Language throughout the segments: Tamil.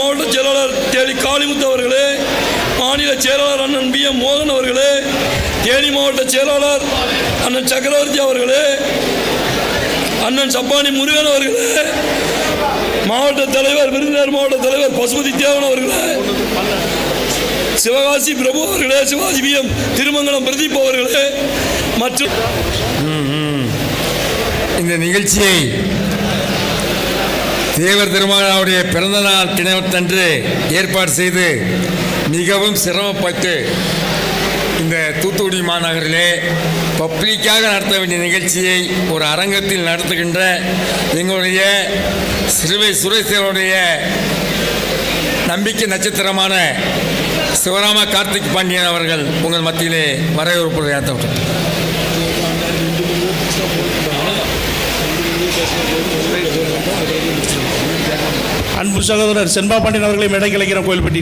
மாவட்ட செயலாளர் தேனி காளிமுத்து அவர்களே, மாநில செயலாளர் அண்ணன் பி எம் மோகன் அவர்களே, தேனி மாவட்ட செயலாளர் அண்ணன் சக்கரவர்த்தி அவர்களே, அண்ணன் சப்பானி முருகன் அவர்களே, மாவட்ட தலைவர் விருதுநகர் மாவட்ட தலைவர் பசுபதி தேவன் அவர்களே, சிவகாசி பிரபு அவர்களே, சிவாஜி பி எம் திருமங்கலம் பிரதீப் அவர்களே மற்றும் இந்த நிகழ்ச்சியை தேவர் திருமகனுடைய பிறந்தநாள் தினத்தன்று ஏற்பாடு செய்து மிகவும் சிரமப்பட்டு இந்த தூத்துக்குடி மாநகரிலே பப்ளிக்காக நடத்த வேண்டிய நிகழ்ச்சியை ஒரு அரங்கத்தில் நடத்துகின்ற எங்களுடைய சிறுவை சுரேஷ் தேவனுடைய நம்பிக்கை நட்சத்திரமான சிவராம கார்த்திக் பாண்டியன் அவர்கள் உங்கள் மத்தியிலே வரவேற்புரை ஆற்றப்பட்டார். அன்பு சகோதரர் சென்பா பாண்டியன் அவர்களை மேடை கலைக்கிற கோயில்பட்டி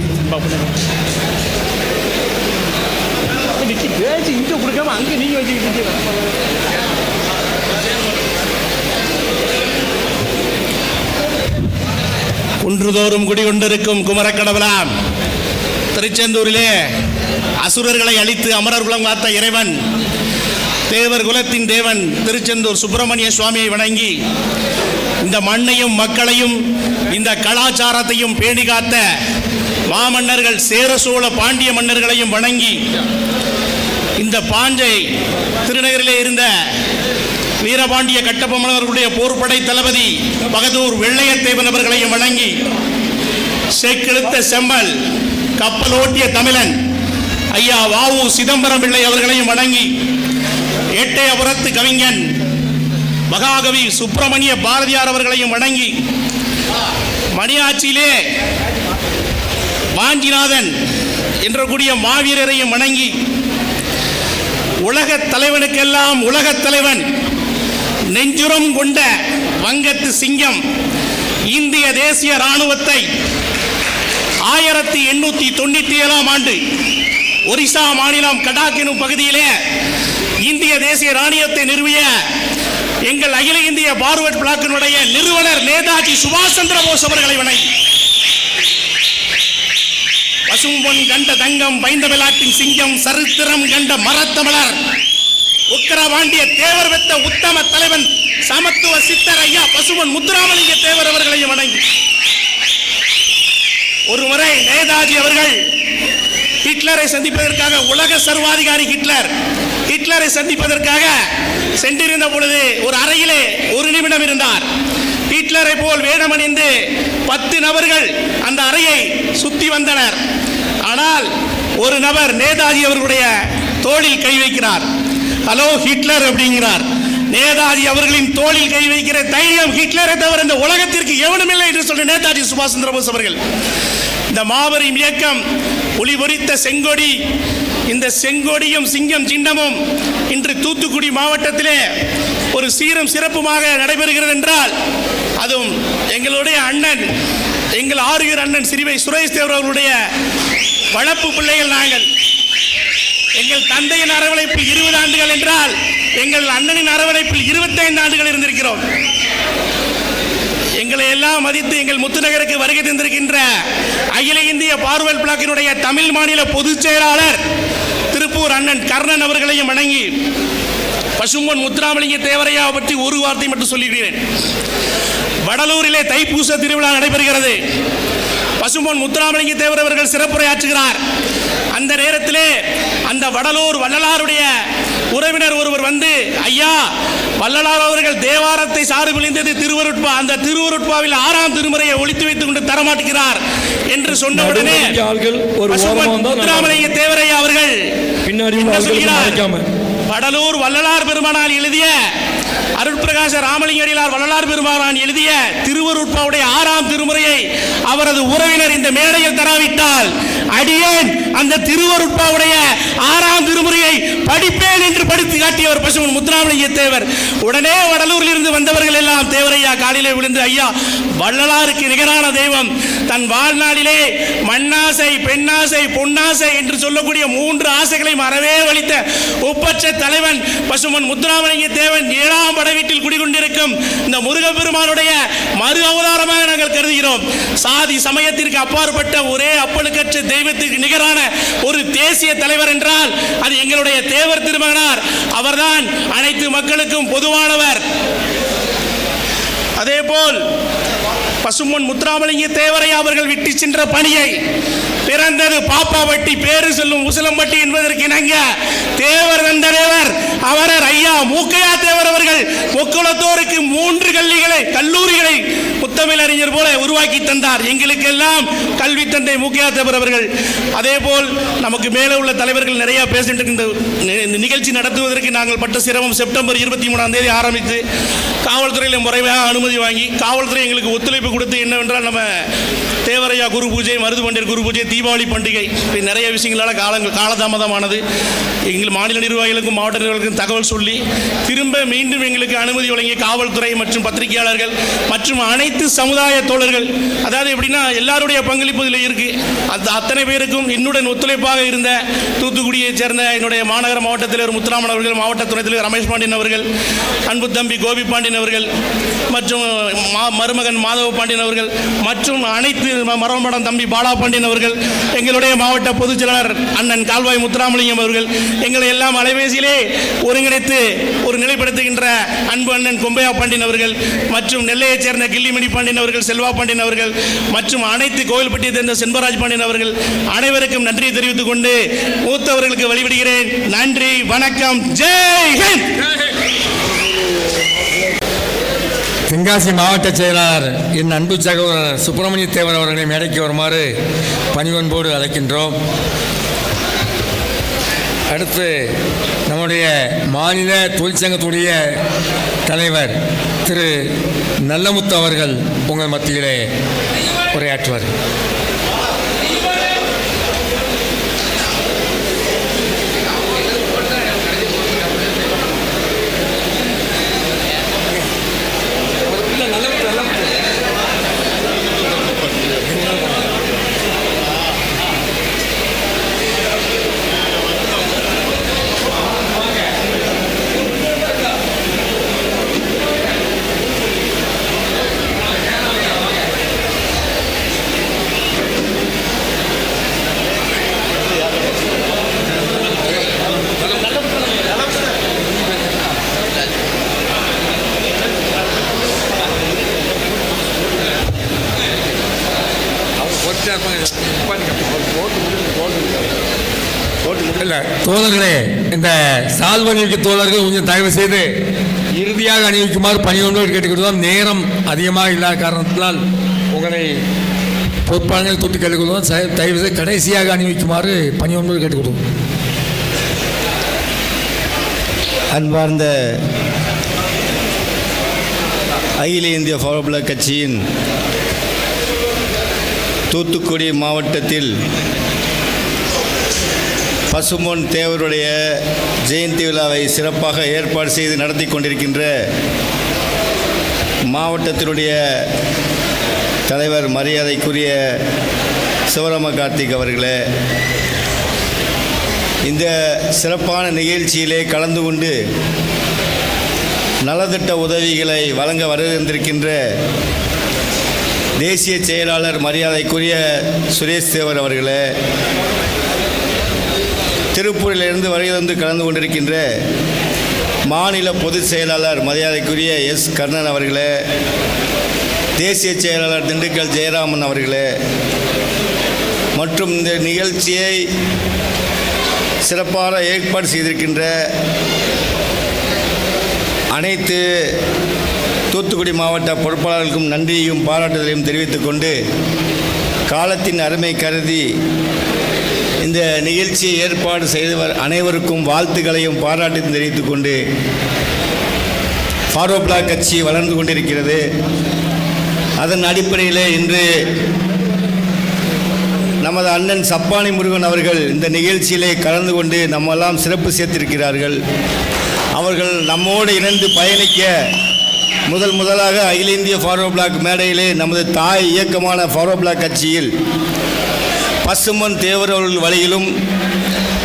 இங்க கொடுக்காம அங்க நீங்க வச்சுக்கிட்டு குன்றுதோறும் குடிகொண்டிருக்கும் குமரக்கடவுளாம் திருச்செந்தூரிலே அசுரர்களை அழித்து அமரர் குலம் காத்த இறைவன் தேவர் குலத்தின் தேவன் திருச்செந்தூர் சுப்பிரமணிய சுவாமியை வணங்கி இந்த மண்ணையும் மக்களையும் இந்த கலாச்சாரத்தையும் பேணி காத்த மாமன்னர்கள் சேர சோழ பாண்டிய மன்னர்களையும் வணங்கி இந்த பாஞ்சை திருநகரிலே இருந்த வீரபாண்டிய கட்டபொம்மன் மன்னர்களுடைய போர்படை தளபதி பகதூர் வெள்ளையத்தேவன் அவர்களையும் வணங்கி செக்கெழுத்த செம்மல் கப்பலோட்டிய தமிழன் ஐயா வாவு சிதம்பரம் பிள்ளை அவர்களையும் வணங்கி எட்டயபுரத்து கவிஞன் மகாகவி சுப்பிரமணிய பாரதியார் அவர்களையும் வணங்கி மணியாட்சியிலே வாஞ்சிநாதன் என்ற கூடிய மாவீரரையும் வணங்கி உலகத் தலைவனுக்கெல்லாம் உலகத் தலைவன் நெஞ்சுரம் கொண்ட வங்கத்து சிங்கம் இந்திய தேசிய இராணுவத்தை 1897 ஆண்டு ஒரிசா மாநிலம் கடாக் எனும் பகுதியிலே இந்திய தேசிய இராணுவத்தை நிறுவிய எங்கள் அகில இந்திய பார்வர்ட் பிளாக்கினுடைய நிறுவனர் நேதாஜி சுபாஷ் சந்திர போஸ் அவர்களை வணங்கி பசும்பொன் கண்ட தங்கம் பைந்தமிழாட்டின் சிங்கம் சரித்திரம் கண்ட மரத்தமிழர் உக்கரபாண்டிய தேவர் வெத்த உத்தம தலைவன் சமத்துவ சித்தர் ஐயா பசும்பொன் முத்துராமலிங்க தேவர் அவர்களையும் வணங்கி ஒருமுறை நேதாஜி அவர்கள் ஹிட்லரை சந்திப்பதற்காக உலக சர்வாதிகாரி ஹிட்லரை சந்திப்பதற்காக சென்றிருந்த பொழுது ஒரு அறையிலே ஒரு நிமிடம் இருந்தார். ஹிட்லரை போல் வேடமணிந்து 10 நபர்கள் அந்த அறையை சுத்தி வந்தனர். ஆனால் ஒரு நபர் நேதாஜி அவர்களுடைய தோளில் கை வைக்கிறார். ஹலோ ஹிட்லர் அப்படிங்கிறார். நேதாஜி அவர்களின் தோளில் கை வைக்கிற தைரியம் ஹிட்லரை தவிர இந்த உலகத்திற்கு எவனும் இல்லை என்று சொல்ற நேதாஜி சுபாஷ் சந்திர போஸ் அவர்கள் இந்த மாபெரும் இயக்கம் ஒளி பொறித்த செங்கொடி, இந்த செங்கொடியும் சிங்கம் சின்னமும் இன்று தூத்துக்குடி மாவட்டத்திலே ஒரு சீரும் சிறப்புமாக நடைபெறுகிறது என்றால் அதுவும் எங்களுடைய அண்ணன், எங்கள் ஆறுயிர் அண்ணன் சிறுவை சுரேஷ் தேவர் அவர்களுடைய வளர்ப்பு பிள்ளைகள் நாங்கள். எங்கள் தந்தையின் அரவணைப்பில் 20 ஆண்டுகள் என்றால் எங்கள் அண்ணனின் அரவணைப்பில் 25 ஆண்டுகள் இருந்திருக்கிறோம். எங்களை எல்லாம் மதித்து எங்கள் முத்துநகருக்கு வருகை தந்திருக்கின்ற அகில இந்திய பார்வர்ட் பிளாக்கினுடைய தமிழ் மாநில பொதுச் செயலாளர் திருப்பூர் அண்ணன் கர்ணன் அவர்களையும் வணங்கி பசும்பொன் முத்துராமலிங்க தேவரையா பற்றி ஒரு வார்த்தை மட்டும் சொல்லிடுகிறேன். வடலூரிலே தைப்பூச திருவிழா நடைபெறுகிறது. பசும்பொன் முத்துராமலிங்க தேவர் அவர்கள் சிறப்புரையாற்றுகிறார். அந்த நேரத்திலே அந்த வடலூர் வள்ளலாருடைய உறவினர் ஒருவர் வந்து, ஐயா வள்ளலார் அவர்கள் தேவாரத்தை சாறு விழிந்தது திருவருட்பா, அந்த திருவருட்பாவில் 6ஆம் திருமுறையை ஒழித்து வைத்துக் கொண்டு தரமாட்டுகிறார் என்று சொன்ன உடனே முத்துராமலிங்க தேவரையா அவர்கள் என்ன சொல்கிறார்? வடலூர் வள்ளலார் பெருமானால் எழுதிய அருட்பிரகாச ராமலிங்க அடிகளார் வள்ளலார் பெருமானான் எழுதிய திருவருட்பாவுடைய 6ஆம் திருமுறையை அவரது உறவினர் இந்த மேடையில் தராவிட்டால் அடியேன் அந்த திருவருட்பாவுடைய 6ஆம் திருமுறையை படிப்பேன் என்று படித்து காட்டியவர் பசும்பொன் முத்துராமலிங்க தேவர். உடனே வடலூரில் இருந்து வந்தவர்கள் எல்லாம் தேவரையா காலிலே விழுந்து, ஐயா வள்ளலாருக்கு நிகரான தெய்வம், தன் வாழ்நாளிலே மண்ணாசை பெண்ணாசை பொன்னாசை என்று சொல்லக்கூடிய 3 ஆசைகளையும் அறவே வலித்த ஒப்பற்ற தலைவன் பசும்பொன் முத்துராமலிங்க தேவன் 7ஆம் படை வீட்டில் குடிகொண்டிருக்கும் இந்த முருகப்பெருமானுடைய மறு அவதாரமாக நாங்கள் கருதுகிறோம். சாதி சமயத்திற்கு அப்பாற்பட்ட ஒரே அப்பனுக்கற்ற தெய்வத்திற்கு நிகரான ஒரு தேசிய தலைவர் என்றால் அது எங்களுடைய தேவர் திருமகனார். அவர்தான் அனைத்து மக்களுக்கும் பொதுவானவர். அதேபோல் பசும்பொன் முத்துராமலிங்க தேவரை அவர்கள் விட்டு சென்ற பணியை பிறந்தது பாப்பாவட்டி பேரு சொல்லும் உசிலம்பட்டி என்பதற்கு இணங்க தேவர் தந்த தேவர் அவரர் ஐயா மூக்கையா தேவர் அவர்கள் முக்குளத்தோருக்கு 3 கல்லூரிகளை முத்தமிழறிஞர் போல உருவாக்கி தந்தார். எங்களுக்கெல்லாம் கல்வி தந்தை மூக்கையா தேவர் அவர்கள். அதே போல் நமக்கு மேலே உள்ள தலைவர்கள் நிறைய பேசிட்டு இந்த நிகழ்ச்சி நடத்துவதற்கு நாங்கள் பட்ட சிரமம் செப்டம்பர் 23ஆம் தேதி ஆரம்பித்து காவல்துறையில் முறையாக அனுமதி வாங்கி காவல்துறை எங்களுக்கு ஒத்துழைப்பு கொடுத்து என்னவென்றால் நம்ம தேவரையா குரு பூஜை, மருதுபண்டியர் குரு பூஜை, தீபாவளி பண்டிகை நிறைய விஷயங்களால் காலதாமதமானது. எங்கள் மாநில நிர்வாகிகளுக்கும் மாவட்ட நிர்வாகிகளுக்கும் தகவல் சொல்லி திரும்ப மீண்டும் எங்களுக்கு அனுமதி வழங்கிய காவல்துறை மற்றும் பத்திரிகையாளர்கள் மற்றும் அனைத்து சமுதாய தோழர்கள், அதாவது எப்படின்னா எல்லாருடைய பங்களிப்பு இதில் இருக்குது. அத்தனை பேருக்கும் என்னுடன் ஒத்துழைப்பாக இருந்த தூத்துக்குடியைச் சேர்ந்த என்னுடைய மாநகர மாவட்ட தலைவர் முத்துராமன் அவர்கள், மாவட்ட துணைத் தலைவர் ரமேஷ் பாண்டியன் அவர்கள், அன்பு தம்பி கோபி பாண்டியன் அவர்கள் மற்றும் மருமகன் மாதவ பாண்டியன் அவர்கள் மற்றும் அனைத்து மரமடம் தம்பி பாலா பாண்டியன் அவர்கள், எங்களுடைய மாவட்ட பொதுச் செயலாளர் அண்ணன் கால்வாய் முத்துராமலிங்கம் அவர்கள், எங்களை எல்லாம் அலைபேசியிலே ஒருங்கிணைத்து ஒரு நிலைப்படுத்துகின்ற அன்பு அண்ணன் கொம்பையா பாண்டியன் அவர்கள் மற்றும் நெல்லையைச் சேர்ந்த கிள்ளிமணி பாண்டியன் அவர்கள், செல்வா பாண்டியன் அவர்கள் மற்றும் அனைத்து கோவில்பட்டியை சேர்ந்த செண்பராஜ் பாண்டியன் அவர்கள் அனைவருக்கும் நன்றியை தெரிவித்துக் கொண்டு மூத்தவர்களுக்கு வழிபடுகிறேன். நன்றி, வணக்கம், ஜெய் ஹிந்த். தென்காசி மாவட்ட செயலாளர் என் அன்பு சகோதரர் சுப்பிரமணிய தேவர் அவர்களை மேடைக்கு வருமாறு பணிவன்போடு அழைக்கின்றோம். அடுத்து நம்முடைய மாநில தொழிற்சங்கத்துடைய தலைவர் திரு நல்லமுத்து அவர்கள் உங்கள் மத்தியிலே உரையாற்றுவார். இல்லை தோழர்களே, இந்த சால்வணிக்கு தோழர்கள் கொஞ்சம் தயவு செய்து இறுதியாக அணிவிக்குமாறு பணியொன்றோடு கேட்டுக்கொள்வதும், நேரம் அதிகமாக இல்லாத காரணத்தினால் உங்களை பொறுப்பாளர்கள் தொட்டு கேட்டுக்கொள்வதும் தயவு செய்து கடைசியாக அணிவிக்குமாறு பணியொன்றோடு கேட்டுக்கொள்வோம். அன்பார்ந்த அகில இந்திய ஃபார்வர்ட் பிளாக் கட்சியின் தூத்துக்குடி மாவட்டத்தில் பசும்பொன் தேவருடைய ஜெயந்தி விழாவை சிறப்பாக ஏற்பாடு செய்து நடத்தி கொண்டிருக்கின்ற மாவட்டத்தினுடைய தலைவர் மரியாதைக்குரிய சிவராம கார்த்திக் அவர்களே, இந்த சிறப்பான நிகழ்ச்சியிலே கலந்து கொண்டு நலத்திட்ட உதவிகளை வழங்க வருகின்ற தேசிய செயலாளர் மரியாதைக்குரிய சுரேஷ் தேவர் அவர்களே, திருப்பூரிலிருந்து வருகை வந்து கலந்து கொண்டிருக்கின்ற மாநில பொதுச் செயலாளர் மரியாதைக்குரிய எஸ் கர்ணன் அவர்களே, தேசிய செயலாளர் திண்டுக்கல் ஜெயராமன் அவர்களே, மற்றும் இந்த நிகழ்ச்சியை சிறப்பாக ஏற்பாடு செய்திருக்கின்ற அனைத்து தூத்துக்குடி மாவட்ட பொறுப்பாளர்களுக்கும் நன்றியையும் பாராட்டுதலையும் தெரிவித்துக் கொண்டு, காலத்தின் அருமை கருதி இந்த நிகழ்ச்சியை ஏற்பாடு செய்தவர் அனைவருக்கும் வாழ்த்துக்களையும் பாராட்டையும் தெரிவித்துக் கொண்டு, ஃபார்வர்ட் பிளாக் கட்சி வளர்ந்து கொண்டிருக்கிறது. அதன் அடிப்படையில் இன்று நமது அண்ணன் சப்பானி முருகன் அவர்கள் இந்த நிகழ்ச்சியிலே கலந்து கொண்டு நம்மெல்லாம் சிறப்பு சேர்த்திருக்கிறார்கள். அவர்கள் நம்மோடு இணைந்து பயணிக்க முதலாக அகில இந்திய ஃபார்வர்ட் பிளாக் மேடையிலே நமது தாய் இயக்கமான ஃபார்வர்ட் பிளாக் கட்சியில் பசும்பொன் தேவர் அவர்கள் வழியிலும்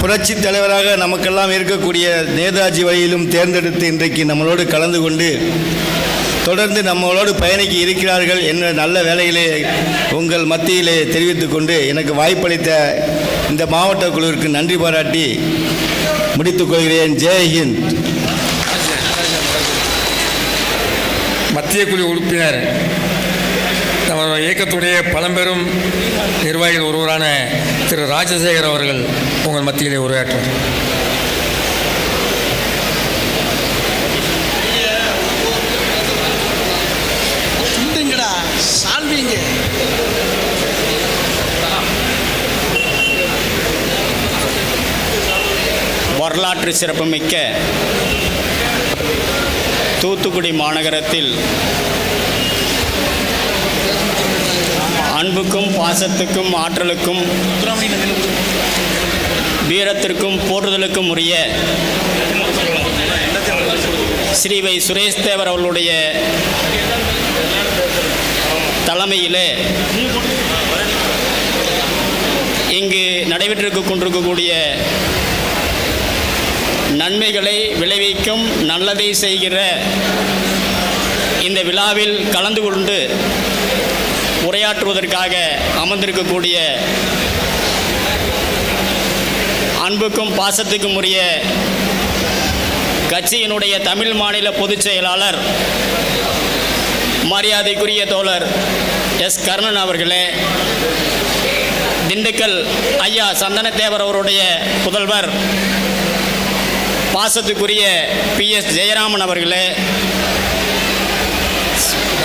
புரட்சி தலைவராக நமக்கெல்லாம் இருக்கக்கூடிய நேதாஜி வழியிலும் தேர்ந்தெடுத்து இன்றைக்கு நம்மளோடு கலந்து கொண்டு தொடர்ந்து நம்மளோடு பயணிக்க இருக்கிறார்கள் என்ற நல்ல வேலைகளை உங்கள் மத்தியிலே தெரிவித்துக் கொண்டு எனக்கு வாய்ப்பளித்த இந்த மாவட்ட குழுவிற்கு நன்றி பாராட்டி முடித்துக் கொள்கிறேன். ஜெய்ஹிந்த். மத்திய குழு உறுப்பினர் நம்ம இயக்கத்துடைய பழம்பெரும் நிர்வாகிகள் ஒருவரான திரு ராஜசேகர் அவர்கள் உங்கள் மத்தியிலே உரையாற்றுவார். வரலாற்று சிறப்புமிக்க தூத்துக்குடி மாநகரத்தில் அன்புக்கும் பாசத்துக்கும் ஆற்றலுக்கும் வீரத்திற்கும் போற்றுதலுக்கும் உரிய ஸ்ரீவை சுரேஷ் தேவர் அவர்களுடைய தலைமையிலே இங்கு நடைபெற்று கொண்டிருக்கக்கூடிய நன்மைகளை விளைவிக்கும் நல்லதை செய்கிற இந்த விழாவில் கலந்து கொண்டு உரையாற்றுவதற்காக அமர்ந்திருக்கக்கூடிய அன்புக்கும் பாசத்துக்கும் உரிய கட்சியினுடைய தமிழ் மாநில பொதுச் செயலாளர் மரியாதைக்குரிய தோழர் எஸ் கர்ணன் அவர்களே, திண்டுக்கல் ஐயா சந்தனத்தேவர் அவருடைய புதல்வர் பாசத்துக்குரிய PS ஜெயராமன் அவர்களே,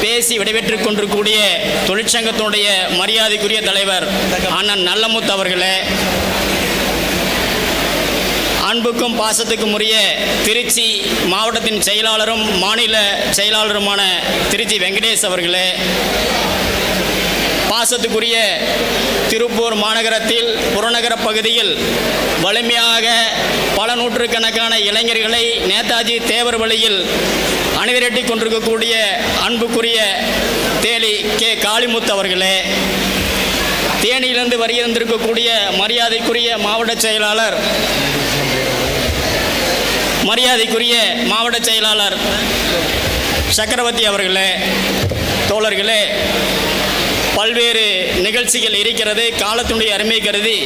பேசி விடைபெற்றுக் கொண்டிருக்கூடிய தொழிற்சங்கத்தினுடைய மரியாதைக்குரிய தலைவர் அண்ணன் நல்லமுத்து அவர்களே, அன்புக்கும் பாசத்துக்கும் உரிய திருச்சி மாவட்டத்தின் செயலாளரும் மாநில செயலாளருமான திருச்சி வெங்கடேஷ் அவர்களே, பாசத்துக்குரிய திருப்பூர் மாநகரத்தில் புறநகர பகுதியில் வலிமையாக பல நூற்றுக்கணக்கான இளைஞர்களை நேதாஜி தேவர் வழியில் அணிதிரட்டி கொண்டிருக்கக்கூடிய அன்புக்குரிய தேலி கே காளிமுத்து அவர்களே, தேனியிலிருந்து வருகின்றிருக்கக்கூடிய மரியாதைக்குரிய மாவட்ட செயலாளர் சக்கரவர்த்தி அவர்களே, தோழர்களே, பல்வேறு நிகழ்ச்சிகள் இருக்கிறது. காலத்தினுடைய அருமை கருதி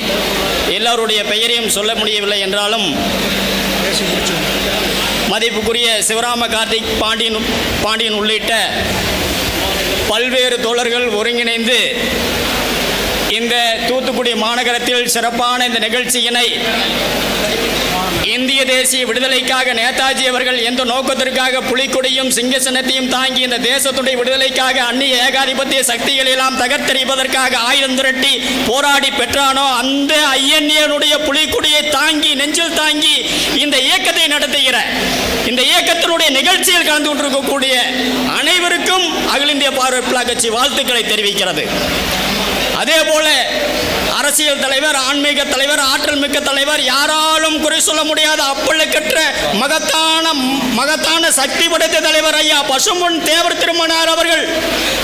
எல்லாருடைய பெயரையும் சொல்ல முடியவில்லை என்றாலும் மதிப்புக்குரிய சிவராம கார்த்திக் பாண்டியன் உள்ளிட்ட பல்வேறு தோழர்கள் ஒருங்கிணைந்து இந்த தூத்துக்குடி மாநகரத்தில் சிறப்பான இந்த நிகழ்ச்சியினை இந்திய தேசிய விடுதலைக்காக நேதாஜி அவர்கள் எந்த நோக்கத்திற்காக புலிக்கொடியும் சிங்கசனத்தையும் தாங்கி இந்த தேசத்துடைய விடுதலைக்காக அந்நிய ஏகாதிபத்திய சக்திகளெல்லாம் தகர்த்தெறிவதற்காக ஆயுதம் திரட்டி போராடி பெற்றானோ அந்த ஐயன்னுடைய புலிக்கொடியை தாங்கி நெஞ்சில் தாங்கி இந்த இயக்கத்தை நடத்துகிற இந்த இயக்கத்தினுடைய நிகழ்ச்சியில் கலந்து கொண்டிருக்கக்கூடிய அனைவருக்கும் அகில இந்திய பார்வை கட்சி வாழ்த்துக்களை தெரிவிக்கிறது. அதே போல அரசியல் தலைவர், ஆன்மீக தலைவர், ஆற்றல் மிக்க தலைவர், யாராலும் குறை சொல்ல முடியாத அப்பழுக்கற்ற மகத்தான சக்தி படைத்த தலைவர் ஐயா பசும்பொன் தேவர் திருமணார் அவர்கள்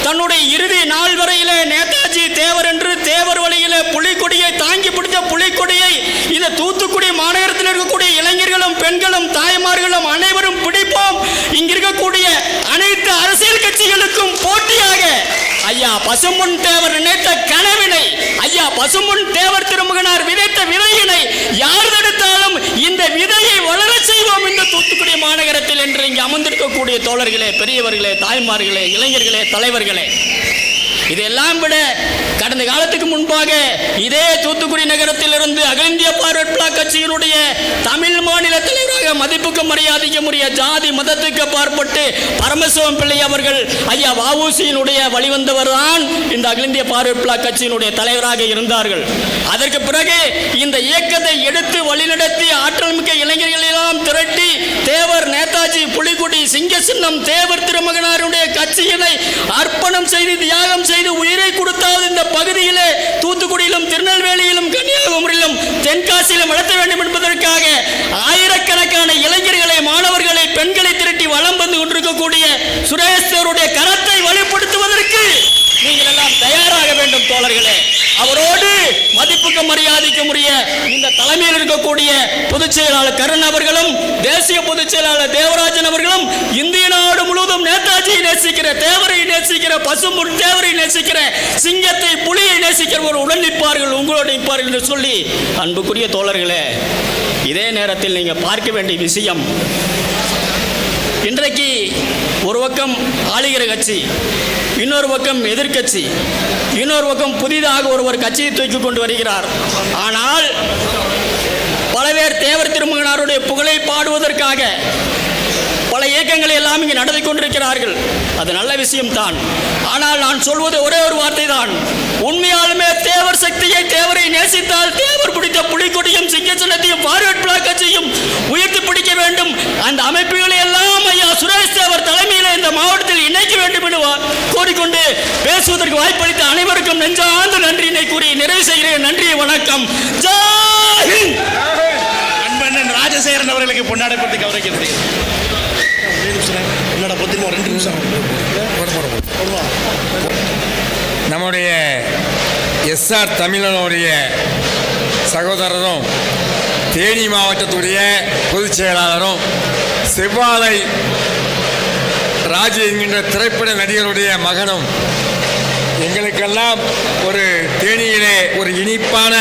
தன்னுடைய இறுதி நாள் வரையிலே நேதாஜி தேவர் என்று தேவர் வழியிலே புலிக்கொடியை தாங்கி பிடித்த புலிக்கொடியை இந்த தூத்துக்குடி மாநகரத்தில் இருக்கக்கூடிய இளைஞர்களும் பெண்களும் தாய்மார்களும் அனைவரும் பிடிப்போம். இங்கிருக்கக்கூடிய அனைத்து அரசியல் கட்சிகளுக்கும் போட்டியாக ஐயா பசும்பொன் தேவர் நினைத்த கனவினை, ஐயா பசும்பொன் தேவர் திருமகனார் விதைத்த விதையினை யார் தடுத்தாலும் இந்த விதையை வளர செய்வோம் இந்த தூத்துக்குடி மாநகரத்தில் என்று இங்கு அமர்ந்திருக்கக்கூடிய தோழர்களே, பெரியவர்களே, தாய்மார்களே, இளைஞர்களே, தலைவர்களே, இதெல்லாம் விட கடந்த காலத்துக்கு முன்பாக இதே தூத்துக்குடி நகரத்தில் இருந்து அகில இந்திய பார்வை கட்சியினுடைய தமிழ் மாநில தலைவராக மதிப்புக்கும் மரியாதைக்கும் உரிய ஜாதி மதத்துக்கு அப்பாற்பட்டு பரமசிவம் பிள்ளை அவர்கள் ஐயா வஉசியினுடைய வழிவந்தவர் தான் இந்த அகில இந்திய பார்வை கட்சியினுடைய தலைவராக இருந்தார்கள். அதற்கு பிறகு இந்த இயக்கத்தை எடுத்து வழிநடத்தி ஆற்றல் மிக்க இளைஞர்கள் எல்லாம் திரட்டி தேவர் நேதாஜி புலிக்கொடி சிங்க சின்னம் தேவர் திருமகனாருடைய கட்சியினை அர்ப்பணம் செய்து தியாகம் செய்து உயிரை கொடுத்தாவது இந்த பகுதியிலே தூத்துக்குடியிலும் திருநெல்வேலியிலும் கன்னியாகுமரியிலும் தென்காசியிலும் நடத்த வேண்டும் என்பதற்காக ஆயிரக்கணக்கான இளைஞர்களை, மாணவர்களை, பெண்களை திரட்டி வலம் வந்து கொண்டிருக்கக்கூடிய சுரேஸ்வருடைய கரத்தை வலுப்படுத்துவதற்கு நீங்கள் எல்லாம் தயாராக வேண்டும் தோழர்களே. அவரோடு மதிப்புக்கு மதிப்புக்கும் மரியாதைக்கும் உரிய இந்த தலைமையில் இருக்கக்கூடிய பொதுச் செயலாளர் கருண் அவர்களும் தேசிய பொதுச் செயலாளர் தேவராஜன் அவர்களும் இந்திய நாடு முழுவதும் நேதாஜியை நேசிக்கிற, தேவரை நேசிக்கிற, பசும்பொன் தேவரை நேசிக்கிற, சிங்கத்தை புலியை நேசிக்கிற ஒரு உடன் நிற்பார்கள், உங்களோடு நிற்பார்கள் என்று சொல்லி அன்புக்குரிய தோழர்களே, இதே நேரத்தில் நீங்க பார்க்க வேண்டிய விஷயம், இன்றைக்கு ஒரு பக்கம் ஆளுகிற கட்சி, இன்னொரு பக்கம் எதிர்க்கட்சி, இன்னொரு பக்கம் புதிதாக ஒருவர் கட்சியை தூக்கி கொண்டு வருகிறார். ஆனால் பல பேர் தேவர் திருமகனாருடைய புகழை பாடுவதற்காக பல இயக்கங்களை எல்லாம் இங்கே நடத்தி கொண்டிருக்கிறார்கள். அது நல்ல விஷயம்தான். ஆனால் நான் சொல்வது ஒரே ஒரு வார்த்தை தான், உண்மையாலுமே தேவர் சக்தியை, தேவரை நேசித்தால் தேவர் பிடித்த புலிக்கொடியும் சிங்க சின்னத்தையும் ஃபார்வர்ட் பிளாக் கட்சியும் உயர்த்தி பிடிக்க வேண்டும். அந்த அமைப்புகளை எல்லாம் ஐயா சுரேஷ் தேவர் தலைமையில் இந்த மாவட்டத்தில் இணைக்க வேண்டும் என்று கோரிக்கொண்டு பேசுவதற்கு வாய்ப்பளித்த அனைவருக்கும் நெஞ்சார்ந்த நன்றியினை கூறி நிறைவு செய்கிறேன். நன்றி, வணக்கம். ஜெய் ஹிந்த். அன்பண்ணன் ராஜசேகரன் அவர்களுக்கு பொன்னாடப்பட்டு கௌரவிக்கிறது. என்னடா 2 நிமிஷம் நம்முடைய எஸ்ஆர் தமிழனுடைய சகோதரரும் தேனி மாவட்டத்துடைய பொதுச் செயலாளரும் செவ்வாழை ராஜு என்கின்ற திரைப்பட நடிகருடைய மகனும் எங்களுக்கெல்லாம் ஒரு தேனியிலே ஒரு இனிப்பான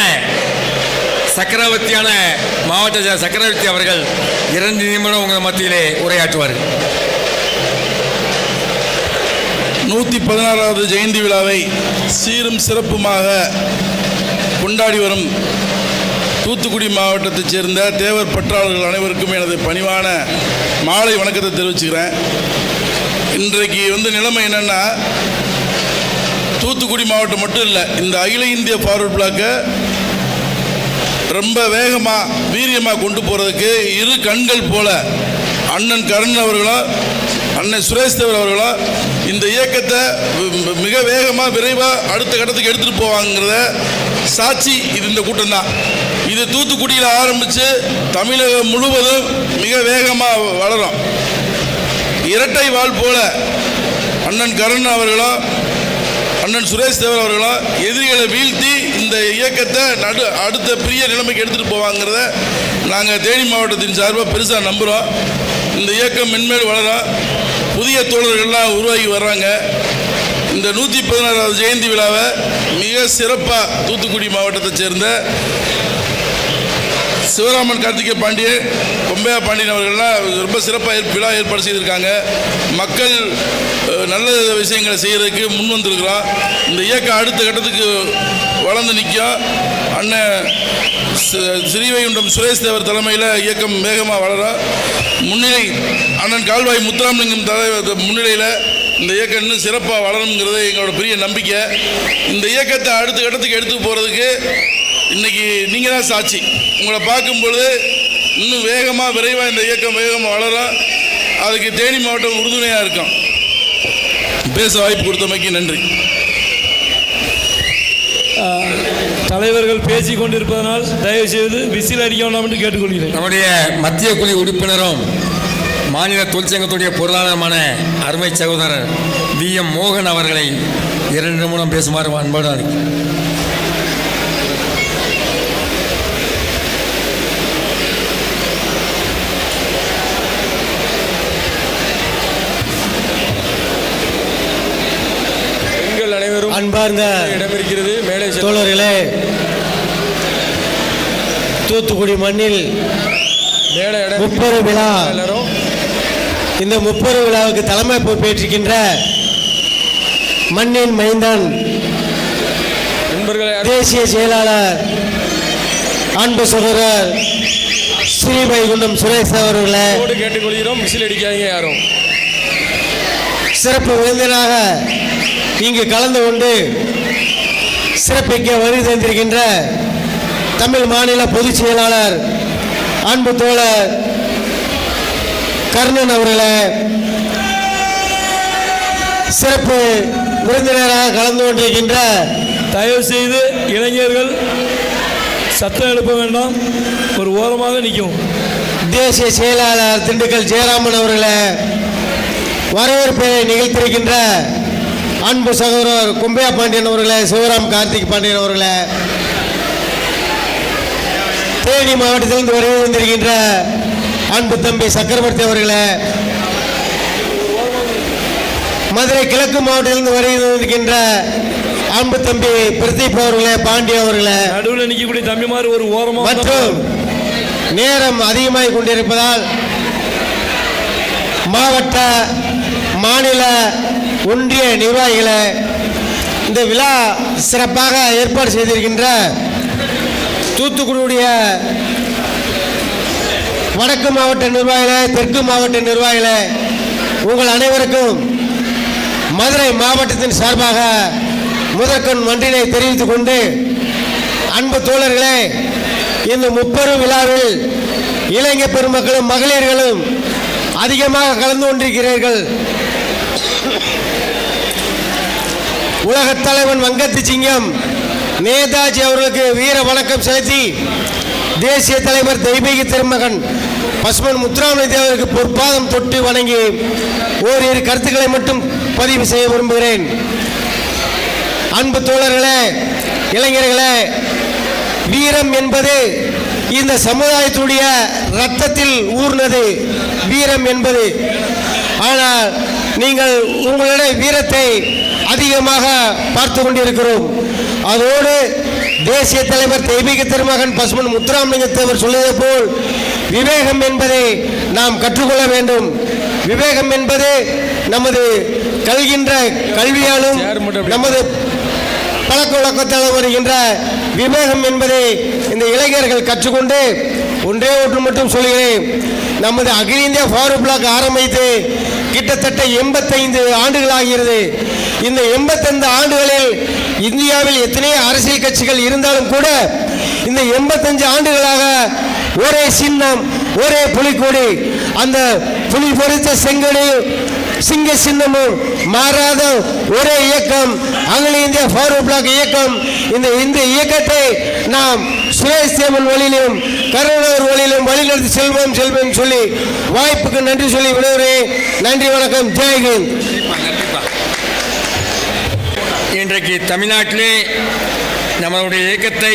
சக்கரவர்த்தியான மாவட்ட சக்கரவர்த்தி அவர்கள் 2 நிமிடம் உங்கள் மத்தியிலே உரையாற்றுவார்கள். 116வது ஜெயந்தி விழாவை சீரும் சிறப்புமாக கொண்டாடி வரும் தூத்துக்குடி மாவட்டத்தைச் சேர்ந்த தேவர் பற்றாளர்கள் அனைவருக்கும் எனது பணிவான மாலை வணக்கத்தை தெரிவிச்சுக்கிறேன். இன்றைக்கு நிலைமை என்னென்னா, தூத்துக்குடி மாவட்டம் மட்டும் இல்லை, இந்த அகில இந்திய ஃபார்வர்ட் பிளாக்கை ரொம்ப வேகமாக வீரியமாக கொண்டு போகிறதுக்கு இரு கண்கள் போல அண்ணன் கருண் அவர்களும் அண்ணன் சுரேஷ் தேவர் அவர்களும் இந்த இயக்கத்தை மிக வேகமாக விரைவாக அடுத்த கட்டத்துக்கு எடுத்துகிட்டு போவாங்கிறத சாட்சி இது இந்த கூட்டம் தான். இது தூத்துக்குடியில் ஆரம்பித்து தமிழகம் முழுவதும் மிக வேகமாக வளரும். இரட்டை வாள் போல அண்ணன் கருண் அவர்களும் அண்ணன் சுரேஷ் தேவர் அவர்களும் எதிரிகளை வீழ்த்தி இந்த இயக்கத்தை அடுத்த பெரிய நிலைமைக்கு எடுத்துகிட்டு போவாங்கிறத நாங்கள் தேனி மாவட்டத்தின் சார்பாக பெருசாக நம்புகிறோம். இந்த இயக்கம் மென்மேல் வளரும், புதிய தோழர்கள்லாம் உருவாகி வர்றாங்க. இந்த 116வது ஜெயந்தி விழாவை மிக சிறப்பாக தூத்துக்குடி மாவட்டத்தை சேர்ந்த சிவராமன் கார்த்திகை பாண்டியன், கொம்பையா பாண்டியன் அவர்கள்லாம் ரொம்ப சிறப்பாக விழா ஏற்பாடு செய்திருக்காங்க. மக்கள் நல்ல விஷயங்களை செய்கிறதுக்கு முன் வந்திருக்கிறோம். இந்த இயக்கம் அடுத்த கட்டத்துக்கு வளர்ந்து நிற்கும். அண்ணன் ஸ்ரீவைகுண்டம் சுரேஷ் தேவர் தலைமையில் இயக்கம் வேகமாக வளரும். முன்னிலை அண்ணன் கால்வாய் முத்துராமலிங்கம் தலைவர் முன்னிலையில் இந்த இயக்கம் இன்னும் சிறப்பாக வளருங்கிறது எங்களோட பெரிய நம்பிக்கை. இந்த இயக்கத்தை அடுத்த கட்டத்துக்கு எடுத்து போகிறதுக்கு இன்றைக்கி நீங்கள் தான் சாட்சி. உங்களை பார்க்கும்பொழுது இன்னும் வேகமாக விரைவாக இந்த இயக்கம் வேகமாக வளரும். அதுக்கு தேனி மாவட்டம் உறுதுணையாக இருக்கும். பேச வாய்ப்பு கொடுத்தமைக்கு நன்றி. தலைவர்கள் பேசிக் கொண்டிருப்பதனால் தயவு செய்து விசில் அடிக்க வேண்டாம் என்று கேட்டுக்கொள்கிறேன். நம்முடைய மத்திய குழு உறுப்பினரும் மாநில தொழிற்சங்கத்துடைய பொருளாதாரமான அருமை சகோதரர் VM மோகன் அவர்களை 2 நிமிடம் பேசுமாறு அன்போடு அழைக்கிறேன். அன்பார்ந்த இடமிருக்கிறது மேலே தோழர்களே, தூத்துக்குடி மண்ணில் முப்பெரு விழா, இந்த முப்பெரு விழாவுக்கு தலைமை பொறுப்பேற்றிருக்கின்ற மண்ணின் மைந்தன் தேசிய செயலாளர் அன்பு சகோதரர் ஸ்ரீவைகுண்டம் சுரேஷ் அவர்களை கேட்டுக்கொள்கிறோம். விசில் அடிக்காதீங்க யாரும். சிறப்பு விருந்தினராக இங்கு கலந்து கொண்டு சிறப்பிக்க வருகை தந்திருக்கின்ற தமிழ் மாநில பொதுச் செயலாளர் அன்பு தோழர் கர்ணன் அவர்களை, சிறப்பு விருந்தினராக கலந்து கொண்டிருக்கின்ற தயவு செய்து இளைஞர்கள் சத்தம் எழுப்ப வேண்டாம், ஒரு ஓரமாக நிற்கும். தேசிய செயலாளர் திண்டுக்கல் ஜெயராமன் அவர்களை, வரவேற்பை நிகழ்த்திருக்கின்ற அன்பு சகோதரர் கொம்பையா பாண்டியன் அவர்களே, சிவராம் கார்த்திக் பாண்டியன் அவர்களே, தேனி மாவட்டத்திலிருந்து வருகை வந்திருக்கின்ற அன்பு தம்பி சக்கரவர்த்தி அவர்களே, மதுரை கிழக்கு மாவட்டத்திலிருந்து வருகை வந்திருக்கின்ற அன்பு தம்பி பிரதீப் அவர்களே, பாண்டிய அவர்களே, நடுவில் நிற்கக்கூடிய தம்பிமார் ஒரு ஓரமாக மற்றும் நேரம் அதிகமாகிக் கொண்டிருப்பதால் மாவட்ட மாநில ஒன்றிய நிர்வாகிகளை இந்த விழா சிறப்பாக ஏற்பாடு செய்திருக்கின்ற தூத்துக்குடியுடைய வடக்கு மாவட்ட நிர்வாகிகளே, தெற்கு மாவட்ட நிர்வாகிகளே, உங்கள் அனைவருக்கும் மதுரை மாவட்டத்தின் சார்பாக முதற்கண் நன்றினை தெரிவித்துக் கொண்டு, அன்பு தோழர்களே, இந்த முப்பெரும் விழாவில் இளைஞர் பெருமக்களும் மகளிர்களும் அதிகமாக கலந்து கொண்டிருக்கிறீர்கள். உலகத் தலைவன் வங்கத்து சிங்கம் நேதாஜி அவர்களுக்கு வீர வணக்கம் செலுத்தி, தேசிய தலைவர் தெய்வீக திருமகன் பசுமன் முத்துராமலிங்க தேவருக்கு பொற்பாதம் தொட்டு வணங்கி ஓரிரு கருத்துக்களை மட்டும் பதிவு செய்ய விரும்புகிறேன். அன்பு தோழர்களே, இளைஞர்களே, வீரம் என்பது இந்த சமுதாயத்துடைய இரத்தத்தில் ஊர்னது வீரம் என்பது. ஆனால் நீங்கள் உங்களுடைய வீரத்தை அதிகமாக பார்த்து கொண்டிருக்கிறோம். அதோடு தேசிய தலைவர் தெய்வீக திருமகன் பசுமன் முத்துராமலிங்க தேவர் சொல்வதை போல் விவேகம் என்பதை நாம் கற்றுக்கொள்ள வேண்டும். விவேகம் என்பது நமது கல்கின்ற கல்வியாலும் நமது பழக்க வழக்கத்தால் வருகின்ற விவேகம் என்பதை இந்த இளைஞர்கள் கற்றுக்கொண்டு ஒன்றே ஒன்று மட்டும் சொல்கிறேன். நமது அகில இந்திய ஃபார்வர்ட் பிளாக் ஆரம்பித்து கிட்டத்தட்ட 85 ஆண்டுகள் ஆகிறது. இந்த 85 ஆண்டுகளில் இந்தியாவில் எத்தனை அரசியல் கட்சிகள் இருந்தாலும் கூட இந்த 85 ஆண்டுகளாக ஒரே சின்னம், ஒரே புலிக்கொடி, அந்த புலி பொறித்த செங்கொடி சிங்க சின்னமும் மாறாத ஒரே இயக்கம் அகில இந்திய ஃபார்வர்ட் பிளாக் இயக்கம். இந்த இயக்கத்தை நாம் சுரேஷ் தேவன் வழியிலும் கருணாகர் வழியிலும் வழிநடத்தி செல்வம் சொல்லி வாய்ப்புக்கு நன்றி சொல்லி விடுகிறேன். நன்றி, வணக்கம், ஜெய்ஹிந்த். இன்றைக்கு தமிழ்நாட்டிலே நம்மளுடைய இயக்கத்தை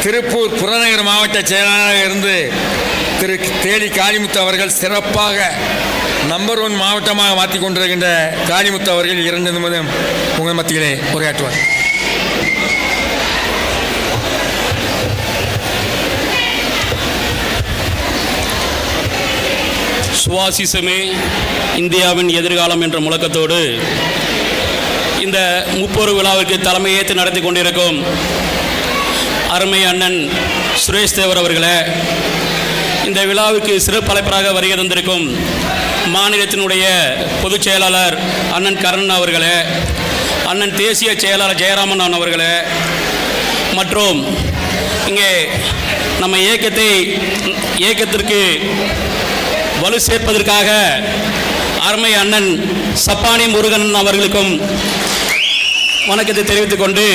திருப்பூர் புறநகர் மாவட்ட செயலாளராக இருந்து திரு தேனி காளிமுத்து அவர்கள் சிறப்பாக நம்பர் 1 மாவட்டமாக மாற்றிக் கொண்டிருக்கின்ற காளிமுத்து அவர்கள் 2 நிமிடம் உங்கள் மத்தியிலே உரையாற்றுவார். சுவாசிசமே இந்தியாவின் எதிர்காலம் என்ற முழக்கத்தோடு இந்த முப்பொரு விழாவிற்கு தலைமையேற்று நடத்தி கொண்டிருக்கும் அருமை அண்ணன் சுரேஷ் தேவர் அவர்களே, இந்த விழாவுக்கு சிறப்பு அழைப்பராக வருகை தந்திருக்கும் மாநிலத்தினுடைய பொதுச் செயலாளர் அண்ணன் கரண் அவர்களே, அண்ணன் தேசிய செயலாளர் ஜெயராமன் அவர்களே, மற்றும் இங்கே நம்ம இயக்கத்திற்கு வலு சேர்ப்பதற்காக அருமை அண்ணன் சப்பானி முருகன் அவர்களுக்கும் வணக்கத்தை தெரிவித்துக் கொண்டு,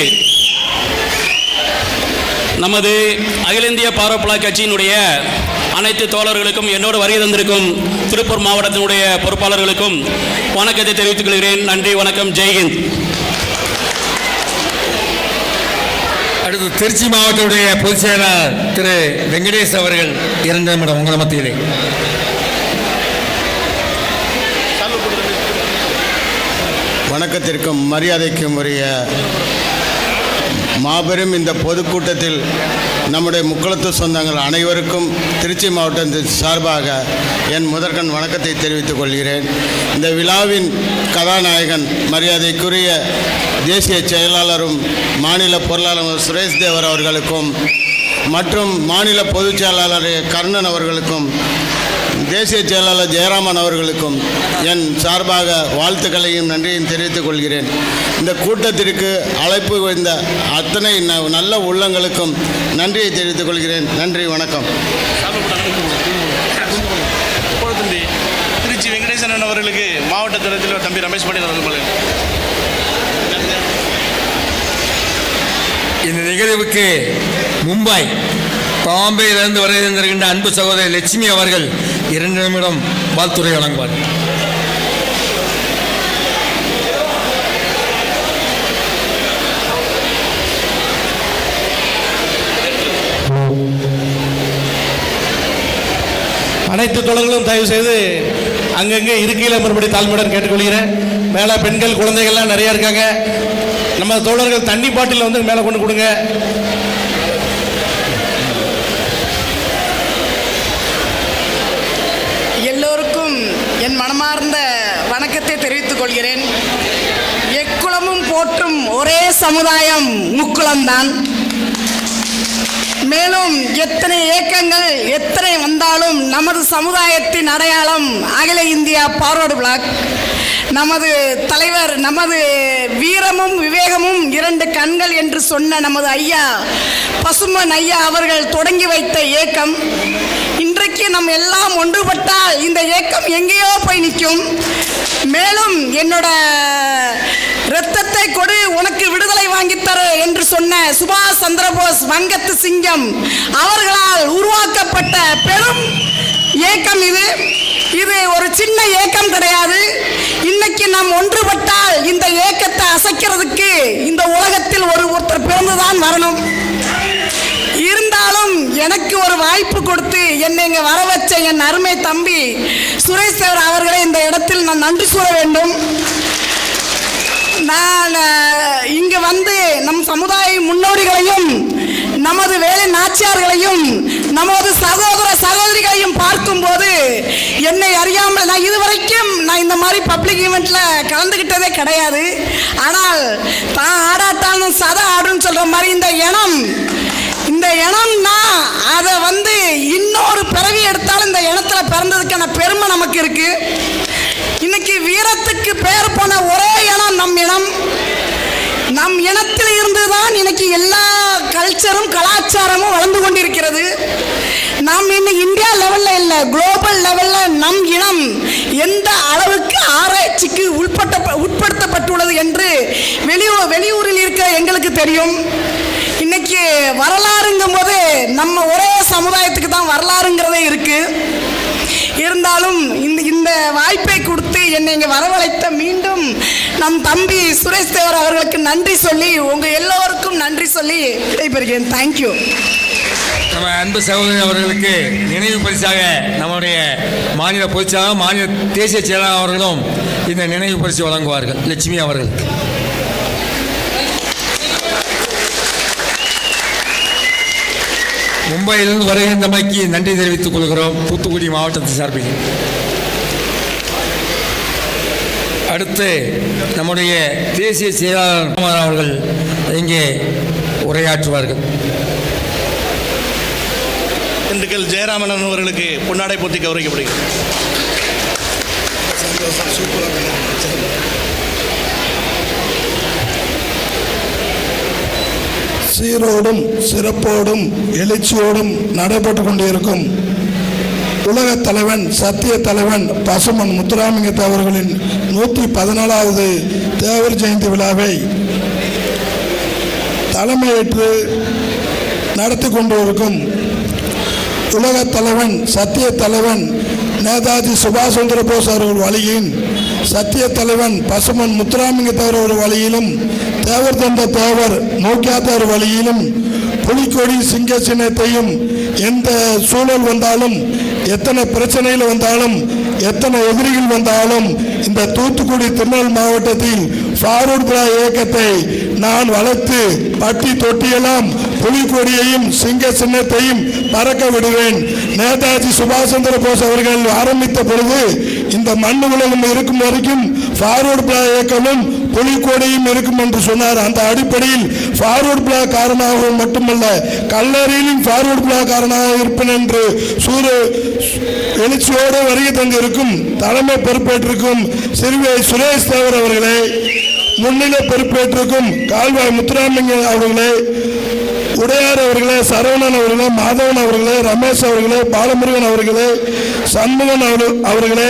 நமது அகில இந்திய ஃபார்வர்ட் பிளாக் கட்சியினுடைய அனைத்து தோழர்களுக்கும் என்னோடு வருகை தந்திருக்கும் திருப்பூர் மாவட்டத்தினுடைய பொறுப்பாளர்களுக்கும் வணக்கத்தை தெரிவித்துக் கொள்கிறேன். நன்றி, வணக்கம், ஜெய்ஹிந்த். அடுத்து திருச்சி மாவட்டத்துடைய பொதுச் செயலாளர் திரு வெங்கடேஷ் அவர்கள் 2 நிமிடம் உங்கள் மத்தியிலே. வணக்கத்திற்கும் மரியாதைக்கும் உரிய மாபெரும் இந்த பொதுக்கூட்டத்தில் நம்முடைய முக்குளத்து சொந்தங்கள் அனைவருக்கும் திருச்சி மாவட்டத்தின் சார்பாக என் முதற்கண் வணக்கத்தை தெரிவித்துக் கொள்கிறேன். இந்த விழாவின் கதாநாயகன் மரியாதைக்குரிய தேசிய செயலாளரும் மாநில பொருளாளர் சுரேஷ் தேவர் அவர்களுக்கும் மற்றும் மாநில பொதுச் செயலாளர் கர்ணன் அவர்களுக்கும் தேசிய செயலாளர் ஜெயராமன் அவர்களுக்கும் என் சார்பாக வாழ்த்துக்களையும் நன்றியையும் தெரிவித்துக் கொள்கிறேன். இந்த கூட்டத்திற்கு அழைப்பு இந்த அத்தனை நல்ல உள்ளங்களுக்கும் நன்றியை தெரிவித்துக் கொள்கிறேன். நன்றி, வணக்கம். திருச்சி வெங்கடேசன் அவர்களுக்கு மாவட்ட தலைவர் தம்பி ரமேஷ் பாண்டியன் அவர்கள். இந்த நிகழ்வுக்கு மும்பை பாம்பேயிலிருந்து வருகை தந்திருக்கின்ற அன்பு சகோதரி லட்சுமி அவர்கள் 2 நிமிடம் வாழ்த்துரை வழங்குவார். அனைத்து தோழர்களும் தயவு செய்து அங்கங்கே இருக்கையில் மறுபடி தாழ்மையுடன் கேட்டுக்கொள்கிறேன். மேலே பெண்கள் குழந்தைகள்லாம் நிறையா இருக்காங்க. நம்ம தோழர்கள் தண்ணி பாட்டில் வந்து மேலே கொண்டு கொடுங்க. எல்லோருக்கும் என் மனமார்ந்த வணக்கத்தை தெரிவித்துக் கொள்கிறேன். எக்குலமும் போற்றும் ஒரே சமுதாயம் முக்குளம்தான். மேலும் எத்தனை இயக்கங்கள் எத்தனை வந்தாலும் நமது சமுதாயத்தின் அடையாளம் அகில இந்தியா ஃபார்வர்டு பிளாக். நமது தலைவர், நமது வீரமும் விவேகமும் இரண்டு கண்கள் என்று சொன்ன நமது ஐயா பசும்பொன் ஐயா அவர்கள் தொடங்கி வைத்த இயக்கம். இன்றைக்கு நம்ம எல்லாம் ஒன்றுபட்டால் இந்த இயக்கம் எங்கேயோ போய் நிற்கும். மேலும் என்னோட இரத்தத்தை கொடு உனக்கு விடுதலை வாங்கித்தர என்று சொன்ன சுபாஷ் சந்திரபோஸ் வங்கத்து சிங்கம் அவர்களால் உருவாக்கப்பட்ட பெரும் இயக்கம் இது. இது ஒரு சின்ன இயக்கம் கிடையாது. இன்னைக்கு நாம் ஒன்றுபட்டால் இந்த இயக்கத்தை அசைக்கிறதுக்கு இந்த உலகத்தில் ஒருத்தர் பிறந்துதான் வரணும். இருந்தாலும் எனக்கு ஒரு வாய்ப்பு கொடுத்து என்னை இங்கே வர வச்ச என் அருமை தம்பி சுரேஷ் தேவர் அவர்களை இந்த இடத்தில் நான் நன்றி கூற வேண்டும். நான் இங்கு வந்து நம் சமுதாய முன்னோடிகளையும் நமது வேலை நாச்சியார்களையும் நமது சகோதர சகோதரிகளையும் பார்க்கும்போது என்னை அறியாமல் நான் இதுவரைக்கும் இந்த மாதிரி பப்ளிக் ஈவெண்ட்ல கலந்துக்கிட்டதே கிடையாது. ஆனால் தான் ஆடாட்டாலும் சதை ஆடுன்னு சொல்ற மாதிரி இந்த இனம்னா அதை வந்து இன்னொரு பிறவி எடுத்தாலும் இந்த இனத்துல பிறந்ததுக்கான பெருமை நமக்கு இருக்கு. இன்னைக்கு வீரத்துக்கு பெயர் போன ஒரே இனம் நம் இனம். நம் இனத்தில் இருந்துதான் இன்னைக்கு எல்லா கல்ச்சரும் கலாச்சாரமும் வளர்ந்து கொண்டிருக்கிறது. நாம் இன்னும் இந்தியா லெவல்ல இல்லை, குளோபல் லெவல்ல நம் இனம் எந்த அளவுக்கு ஆராய்ச்சிக்கு உட்படுத்தப்பட்டுள்ளது என்று வெளியூரில் இருக்க எங்களுக்கு தெரியும். இன்னைக்கு வரலாறுங்கும் போது நம்ம ஒரே சமுதாயத்துக்கு தான் வரலாறுங்கிறதே இருக்கு. இருந்தாலும் இந்த வாய்ப்பை கொடுத்து என்னை இங்கே வரவழைத்த மீண்டும் நம் தம்பி சுரேஷ் தேவர் அவர்களுக்கு நன்றி சொல்லி உங்க எல்லோருக்கும் நன்றி சொல்லி விடைபெறுகிறேன். தேங்க்யூ. நம்ம அன்பு சகோதரி அவர்களுக்கு நினைவு பரிசாக நம்முடைய மாநில பொதுச்செயலாளர், மாநில தேசிய செயலாளர் அவர்களும் இந்த நினைவு பரிசு வழங்குவார்கள். லட்சுமி அவர்களுக்கு மும்பையிலிருந்து வருகின்றமைக்கு நன்றி தெரிவித்துக் கொள்கிறோம் தூத்துக்குடி மாவட்டத்தின் சார்பில். அடுத்து நம்முடைய தேசிய செயலாளர் அவர்கள் இங்கே உரையாற்றுவார்கள். திண்டுக்கல் ஜெயராமன் அவர்களுக்கு பொன்னாடை போத்தி கௌரவிக்கப்படுகிறது. சீரோடும் சிறப்போடும் எழுச்சியோடும் நடைபெற்று கொண்டிருக்கும் உலகத் தலைவன், சத்திய தலைவன் பசும்பொன் முத்துராமலிங்க தேவர்களின் 114வது தேவர் ஜெயந்தி விழாவை தலைமையேற்று நடத்தி கொண்டிருக்கும் உலகத் தலைவன், சத்திய தலைவன் நேதாஜி சுபாஷ் சந்திர போஸ் அவர்கள் வழியின், சத்திய தலைவன் பசும்பொன் முத்துராமலிங்க தேவர் வழியிலும், தேவர் தந்த தேவர் மூக்கியாத்தார் வழியிலும் புலிக்கொடி சிங்க சின்னத்தையும் எந்த சூழல் வந்தாலும், எத்தனை பிரச்சனைகள் வந்தாலும், எத்தனை எதிரிகள் வந்தாலும் இந்த தூத்துக்குடி திருநெல்வேலி மாவட்டத்தில் ஃபார்வர்ட் பிளாக் இயக்கத்தை நான் வளர்த்து பட்டி தொட்டியெல்லாம் புலிக்கொடியையும் சிங்க சின்னத்தையும் பறக்க விடுவேன். நேதாஜி சுபாஷ் சந்திர போஸ் அவர்கள் ஆரம்பித்த பொழுது இந்த மண்ணு உலகம் இருக்கும் வரைக்கும் ஃபார்வர்ட் பிளாக் இயக்கமும் புலிக்கொடியும் இருக்கும் என்று சொன்னார். அந்த அடிப்படையில் ஃபார்வர்ட் பிளாக் காரணமாக மட்டுமல்ல, கல்லறையிலும் ஃபார்வர்ட் பிளாக் காரணமாக இருப்பேன் என்று எழுச்சியோடு வருகை தந்திருக்கும் தலைமை பொறுப்பேற்றிருக்கும் சிறுவை சுரேஷ் தேவர் அவர்களே, முன்னிலை பொறுப்பேற்றிருக்கும் கால்வாய் முத்துராமலிங்க அவர்களே, உடையார் அவர்களே, சரவணன் அவர்களே, மாதவன் அவர்களே, ரமேஷ் அவர்களே, பாலமுருகன் அவர்களே, சண்முகன் அவர்களே,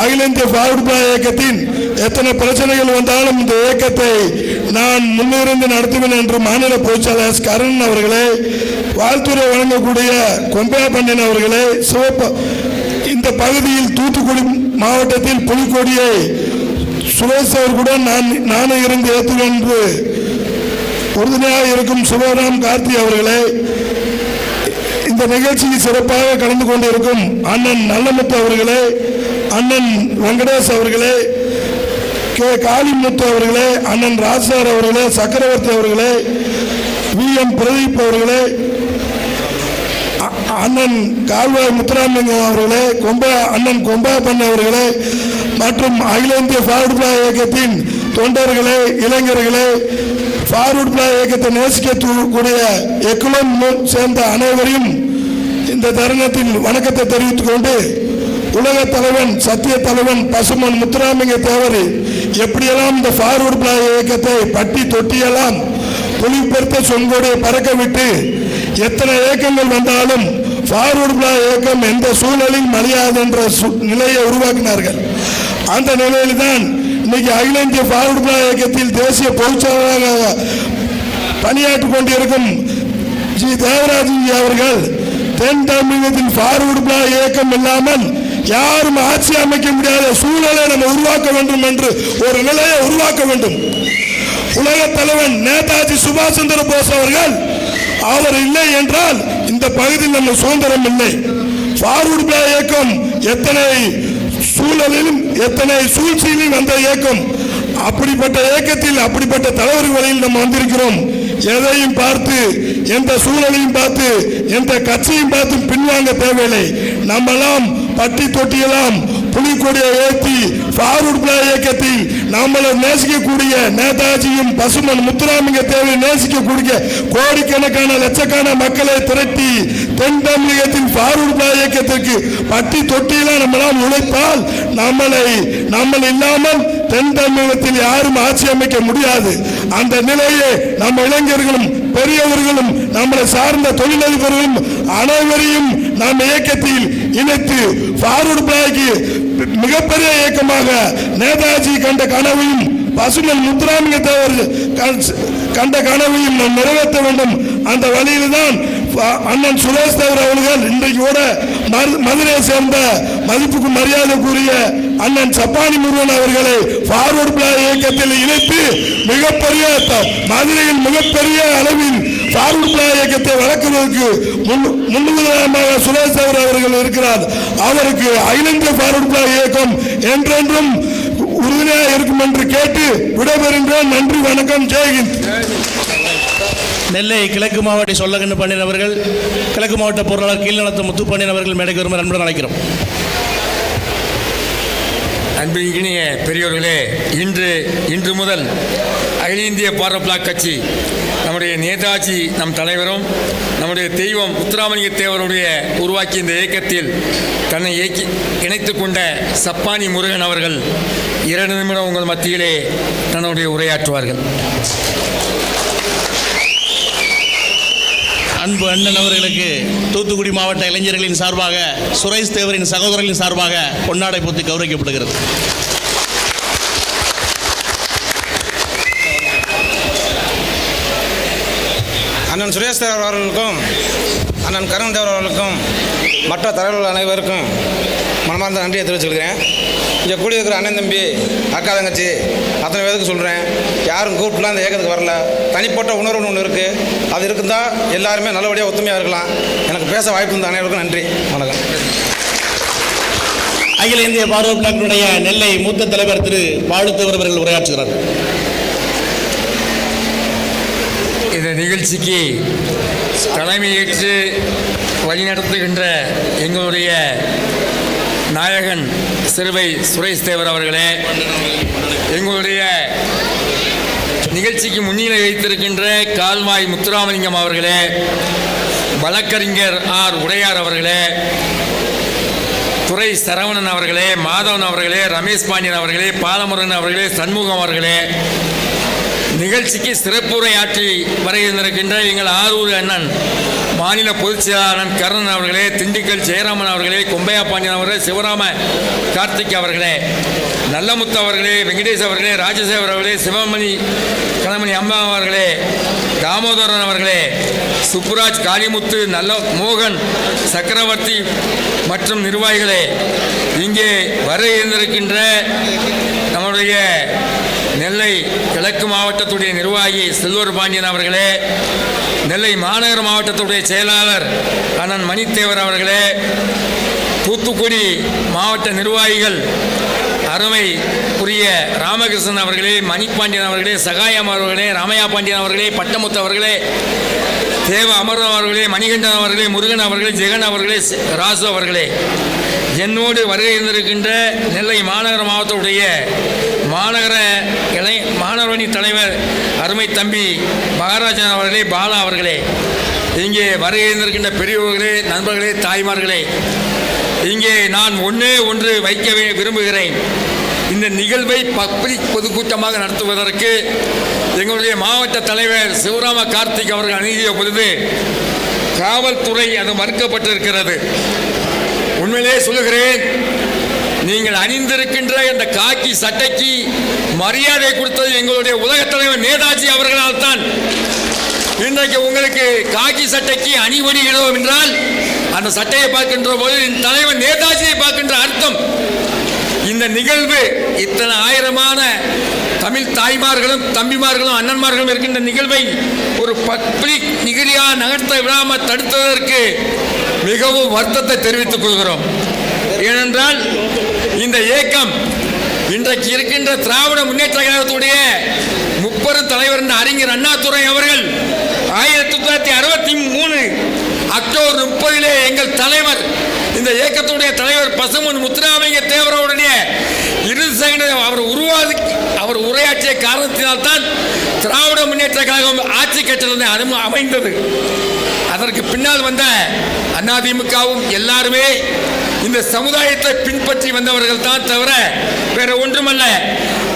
அகில இந்திய ஃபார்வர்ட் பிளாக் இயக்கத்தின் எத்தனை பிரச்சனைகள் வந்தாலும் இந்த இயக்கத்தை நான் முன்னிருந்து நடத்துவேன் என்று மாநில பொதுச்செயலாளர் கருணன் அவர்களே, வாழ்த்துறை வழங்கக்கூடிய கொம்பையா பண்டியன் அவர்களே, இந்த பகுதியில் தூத்துக்குடி மாவட்டத்தில் புலிக்கொடியை சுரேஷ் அவர்களுடன் நானும் இருந்து ஏற்றுவேன் என்று உறுதுணையாக இருக்கும் சுபராம் கார்த்தி அவர்களே, இந்த நிகழ்ச்சியில் சிறப்பாக கலந்து கொண்டிருக்கும் அண்ணன் நல்லமுத்து அவர்களே, அண்ணன் வெங்கடேஷ் அவர்களே, கே காளிமுத்து அவர்களே, அண்ணன் ராஜார் அவர்களே, சக்கரவர்த்தி அவர்களே, வி.எம். பிரதீப் அவர்களே, அண்ணன் கால்வாய் முத்துராமலிங்கம் அவர்களே, அண்ணன் கொம்பாப்பன் அவர்களே மற்றும் அகில இந்திய ஃபார்வர்ட் பிளாக் இயக்கத்தின் தொண்டர்களே, இளைஞர்களே, ஃபார்வர்ட் பிளாக் இயக்கத்தை நேசிக்கக்கூடிய எக்குலம் சேர்ந்த அனைவரையும் இந்த தருணத்தில் வணக்கத்தை தெரிவித்துக் கொண்டு, உலக தலைவன் சத்திய தலைவன் பசுமன் முத்துராமலிங்க தேவர் எப்படியெல்லாம் இந்த ஃபார்வர்ட் பிளாக் இயக்கத்தை பட்டி தொட்டியெல்லாம் புலிபெருத்த சொங்கோடையை பறக்க விட்டு எத்தனை இயக்கங்கள் வந்தாலும் ஃபார்வர்ட் பிளாக் இயக்கம் எந்த சூழலில் மலியாது என்ற நிலையை உருவாக்கினார்கள். அந்த நிலையில் தான் இன்னைக்கு அகில இந்திய ஃபார்வர்ட் பிளாக் இயக்கத்தில் தேசிய பொதுச்செயலாளராக பணியாற்றிக் கொண்டிருக்கும் ஜி தேவராஜன் அவர்கள் தென் தமிழகத்தில் ஃபார்வர்ட் பிளாக் இயக்கம் இல்லாமல் யாரும் ஆட்சி அமைக்க முடியாத சூழலை நம்ம உருவாக்க வேண்டும் என்று ஒரு நிலையை உருவாக்க வேண்டும். உலக தலைவன் நேதாஜி சுபாஷ் சந்திர போஸ் அவர் இல்லை என்றால் இந்த பகுதியில் நம்ம சுதந்திரம் இல்லை. ஃபார்வர்ட் பிளாக் இயக்கம் எத்தனை சூழலிலும் எத்தனை சூழ்ச்சியிலும் வந்த இயக்கம். அப்படிப்பட்ட இயக்கத்தில் அப்படிப்பட்ட தலைவர் வழியில் நம்ம வந்திருக்கிறோம். எதையும் பார்த்து எந்த சூழலையும் பார்த்து எந்த கட்சியும் பார்த்து பின்வாங்க தேவையில்லை. நம்மெல்லாம் பட்டி தொட்டியெல்லாம் புலிக்கொடியை ஏற்றி ஃபார்வர்ட் பிளாக் இயக்கத்தில் நம்மளை நேசிக்கக்கூடிய நேதாஜியும் பசுமன் முத்துராமலிங்க தேவரை நேசிக்கக்கூடிய கோடிக்கணக்கான லட்சக்கணக்கான மக்களை திரட்டி தென் தமிழகத்தில் ஃபார்வர்ட் பிளாக் இயக்கத்திற்கு பட்டி தொட்டியெல்லாம் நம்மளால் உழைத்தால் நம்மளை இல்லாமல் தென் தமிழகத்தில் யாரும் ஆட்சி அமைக்க முடியாது. அந்த நிலையை நம்ம இளைஞர்களும் பெரியவர்களும் நம்மளை சார்ந்த தொழிலதிபர்களும் அனைவரையும் நாம் இயக்கத்தில் இணைத்து ஃபார்வர்ட் பிளாக் மிகப்பெரிய இயக்கமாக நேதாஜி கண்ட கனவையும் பசுமன் முத்துராமலிங்க தேவர் கண்ட கனவையும் நாம் நிறைவேற்ற வேண்டும். அந்த வழியில் தான் அண்ணன் சுரேஷ் தேவர் அவர்கள் இன்றைக்கு கூட மதுரையை சேர்ந்த மதிப்புக்கு மரியாதைக்குரிய அண்ணன் சப்பானி முருகன் அவர்களை ஃபார்வர்ட் பிளாக் இயக்கத்தில் இணைத்து மிகப்பெரிய மதுரையில் மிகப்பெரிய அளவில் ஃபார்வர்ட் பிளாக் இயக்கத்தை வளர்க்கிறதுக்கு முன்னுதாரணமாக சுரேஷ் தேவர் அவர்கள் இருக்கிறார். அவருக்கு அகில இந்திய ஃபார்வர்ட் பிளாக் இயக்கம் என்றென்றும் உறுதுணையாக இருக்கும் என்று கேட்டு விடைபெறுகின்றேன். நன்றி, வணக்கம், ஜெய்ஹிந்த். நெல்லை கிழக்கு மாவட்ட சொல்லகன்னு பண்ணின் அவர்கள், கிழக்கு மாவட்ட பொருளாளர் கீழ்நலத்து முத்துப்பாண்டியன் அவர்கள் மேடைக்கு வருமாறு அன்புடன் அழைக்கிறோம். அன்பிற்கினிய பெரியோர்களே, இன்று முதல் அகில இந்திய ஃபார்வர்ட் பிளாக் கட்சி நம்முடைய நேதாஜி நம் தலைவரும் நம்முடைய தெய்வம் முத்துராமலிங்க தேவருடைய உருவாக்கிய இந்த இயக்கத்தில் தன்னை இணைத்துக் கொண்ட சப்பானி முருகன் அவர்கள் 2 நிமிடம் உங்கள் மத்தியிலே தன்னுடைய உரையாற்றுவார்கள். அன்பு அண்ணன் அவர்களுக்கு தூத்துக்குடி மாவட்ட இளைஞர்களின் சார்பாக சுரேஷ் தேவரின் சகோதரர்களின் சார்பாக பொன்னாடை போத்தி கௌரவிக்கப்படுகிறது. அண்ணன் சுரேஷ் தேவர் அவர்களுக்கும் அண்ணன் கருண் தேவர் அவர்களுக்கும் மற்ற தலைவர்கள் அனைவருக்கும் மனமார்ந்த நன்றியை தெரிவிச்சுக்கிறேன். இங்கே கூடியிருக்கிற அண்ணன் தம்பி அக்கா தங்கச்சி அத்தனை பேருக்கு சொல்கிறேன், யாரும் கூப்பிட்டுலாம் இந்த இயக்கத்துக்கு வரல. தனிப்பட்ட உணர்வுன்னு ஒன்று இருக்குது, அது இருக்குதா எல்லாருமே நல்லபடியாக ஒத்துமையாக இருக்கலாம். எனக்கு பேச வாய்ப்பு இருந்த அனைவருக்கும் நன்றி, வணக்கம். அகில இந்திய ஃபார்வர்ட் பிளாக்கினுடைய நெல்லை மூத்த தலைவர் திரு பாழுத்தவர் அவர்கள் உரையாற்றுகிறார். இந்த நிகழ்ச்சிக்கு தலைமையேற்று வழிநடத்துகின்ற எங்களுடைய நாயகன் சிறுவை சுரேஷ் தேவர் அவர்களே, எங்களுடைய நிகழ்ச்சிக்கு முன்னிலை வைத்திருக்கின்ற கால்வாய் முத்துராமலிங்கம் அவர்களே, வழக்கறிஞர் ஆர் உடையார் அவர்களே, துரை சரவணன் அவர்களே, மாதவன் அவர்களே, ரமேஷ் பாண்டியன் அவர்களே, பாலமுருகன் அவர்களே, சண்முகம் அவர்களே, நிகழ்ச்சிக்கு சிறப்புரையாற்றி வருகின்றிருக்கின்ற எங்கள் ஆரூர் அண்ணன் மாநில பொதுச் செயலாளர் கர்ணன் அவர்களே, திண்டுக்கல் ஜெயராமன் அவர்களே, கொம்பையா பாண்டியன் அவர்களே, சிவராம கார்த்திக் அவர்களே, நல்லமுத்து அவர்களே, வெங்கடேஷ் அவர்களே, ராஜசேகர் அவர்களே, சிவமணி கணமணி அம்மா அவர்களே, தாமோதரன் அவர்களே, சுப்புராஜ், காளிமுத்து, மோகன், சக்கரவர்த்தி மற்றும் நிர்வாகிகளே, இங்கே வர இருந்திருக்கின்ற நம்முடைய நெல்லை கிழக்கு மாவட்டத்துடைய நிர்வாகி செல்வர் பாண்டியன் அவர்களே, நெல்லை மாநகர மாவட்டத்துடைய செயலாளர் அண்ணன் மணித்தேவர் அவர்களே, தூத்துக்குடி மாவட்ட நிர்வாகிகள் அருமைக்குரிய ராமகிருஷ்ணன் அவர்களே, மணிப்பாண்டியன் அவர்களே, சகாயம் அவர்களே, ராமையா பாண்டியன் அவர்களே, பட்டமுத்து அவர்களே, தேவ அமர்வம் அவர்களே, மணிகண்டன் அவர்களே, முருகன் அவர்களே, ஜெகன் அவர்களே, ராசு அவர்களே, என்னோடு வருகை இருந்திருக்கின்ற நெல்லை மாநகர மாவட்டத்துடைய மாணவரணி தலைவர் அருமை தம்பி மகாராஜன் அவர்களே, பாலா அவர்களே, இங்கே வருகை இருந்திருக்கின்ற பெரியவர்களே, நண்பர்களே, தாய்மார்களே, இங்கே நான் ஒன்று வைக்க விரும்புகிறேன். இந்த நிகழ்வை பப்ளிக் பொதுக்கூட்டமாக நடத்துவதற்கு எங்களுடைய மாவட்ட தலைவர் சிவராம கார்த்திக் அவர்கள் அணுகிய பொழுது காவல்துறை அது மறுக்கப்பட்டிருக்கிறது. உண்மையிலே சொல்லுகிறேன், நீங்கள் அணிந்திருக்கின்ற இந்த காக்கி சட்டைக்கு மரியாதை கொடுத்தது எங்களுடைய உலகத் தலைவர் நேதாஜி அவர்களால் தான். இன்றைக்கு உங்களுக்கு காக்கி சட்டைக்கு அணிவணிகிறோம் என்றால் அந்த சட்டையை பார்க்கின்ற போது தலைவர் நேதாஜியை பார்க்கின்ற அர்த்தம். இந்த நிகழ்வு இத்தனை ஆயிரமான தமிழ் தாய்மார்களும் தம்பிமார்களும் அண்ணன்மார்களும் இருக்கின்ற நிகழ்வை ஒரு பப்ளிக் நிகழ்ச்சியாக நகர்த்த விடாமல் தடுத்ததற்கு மிகவும் வருத்தத்தை தெரிவித்துக் கொள்கிறோம். ஏனென்றால் இந்த இயக்கம் இன்றைக்கு இருக்கின்ற திராவிட முன்னேற்ற கழகத்துடைய முப்பெரும் தலைவர் என்ற அறிஞர் அண்ணாதுரை அவர்கள் 1963 அக்டோபர் 30 எங்கள் தலைவர் இந்த இயக்கத்துடைய தலைவர் பசுமன் முத்துராமலிங்க தேவருடைய இறுதி சங்கட அவர் உரையாற்றிய காரணத்தினால்தான் திராவிட முன்னேற்ற கழகம் ஆட்சி கட்டளை அமைந்தது. அதற்கு பின்னால் வந்த அதிமுகவும் எல்லாருமே இந்த சமுதாயத்தை பின்பற்றி வந்தவர்கள் தான் தவிர வேற ஒன்றுமல்ல.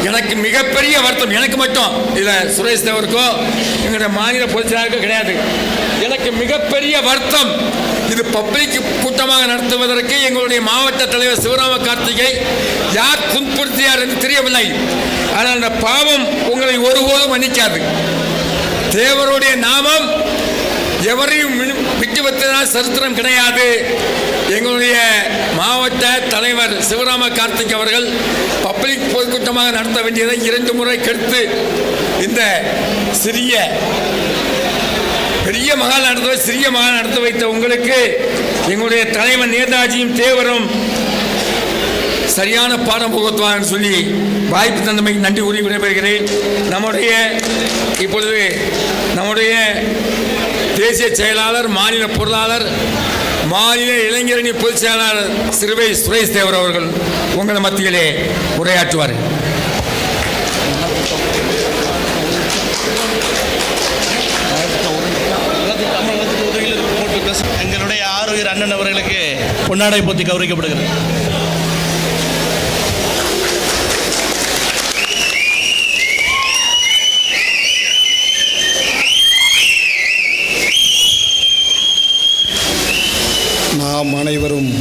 எனக்கு மிகப்பெரிய வருத்தம், எனக்கு மட்டும் இல்லை, சுரேஷ் தேவருக்கோ எங்களுடைய மாநில பொதுச்செயலாளருக்கோ கிடையாது. எனக்கு மிகப்பெரிய வருத்தம், இது பப்ளிக் கூட்டமாக நடத்துவதற்கு எங்களுடைய மாவட்ட தலைவர் சிவராம கார்த்திகை யார் துன்புறுத்தியார் என்று தெரியவில்லை. ஆனால் அந்த பாவம் உங்களை ஒருபோதும் மன்னிக்காது. தேவருடைய நாமம் எவரையும் விட்டு வைத்ததால் சரித்திரம் கிடையாது. எங்களுடைய மாவட்ட தலைவர் சிவராம கார்த்திக் அவர்கள் பப்ளிக் பொதுக்கூட்டமாக நடத்த வேண்டியதை 2 முறை கெடுத்து இந்த பெரிய மகால் நடத்த சிறிய மகால் நடத்த வைத்த உங்களுக்கு எங்களுடைய தலைவர் நேதாஜியும் தேவரும் சரியான பாடம் புகுத்துவான்னு சொல்லி வாய்ப்பு தந்தமைக்கு நன்றி கூறி விடைபெறுகிறேன். இப்பொழுது நம்முடைய தேசிய செயலாளர், மாநில பொருளாளர், மாநில இளைஞரணி பொதுச் செயலாளர் சிறுவை சுரேஷ் தேவர் அவர்கள் உங்கள் மத்தியிலே உரையாற்றுவார். எங்களுடைய ஆரோக்கியர் அண்ணன் அவர்களுக்கு பொன்னாடை போத்தி கௌரவிக்கப்படுகிறது. நாம் அனைவரும்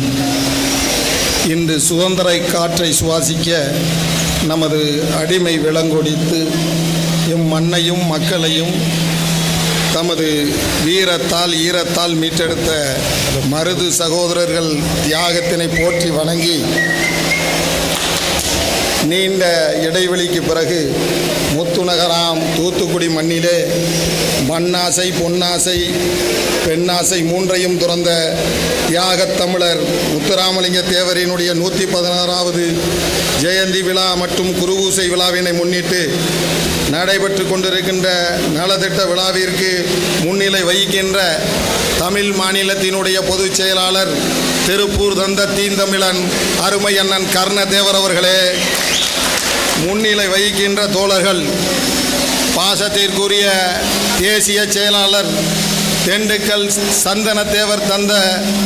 இன்று சுதந்திர காற்றை சுவாசிக்க நமது அடிமை விலங்கொடித்து எம் மண்ணையும் மக்களையும் தமது வீரத்தால் ஈரத்தால் மீட்டெடுத்த மருது சகோதரர்கள் தியாகத்தினை போற்றி வணங்கி நீண்ட இடைவெளிக்கு பிறகு முத்துநகராம் தூத்துக்குடி மண்ணிலே மண்ணாசை, பொன்னாசை, பெண்ணாசை மூன்றையும் துறந்த தியாகத் தமிழர் முத்துராமலிங்க தேவரினுடைய 116வது ஜெயந்தி விழா மற்றும் குருபூசை விழாவினை முன்னிட்டு நடைபெற்று கொண்டிருக்கின்ற நலத்திட்ட விழாவிற்கு முன்னிலை வகிக்கின்ற தமிழ் மாநிலத்தினுடைய பொதுச் செயலாளர் திருப்பூர் தந்த தீந்தமிழன் அருமை அண்ணன் கர்ணதேவர் அவர்களே, முன்னிலை வகிக்கின்ற தோழர்கள், பாசத்திற்குரிய தேசிய செயலாளர் திண்டுக்கல் சந்தனத்தேவர் தந்த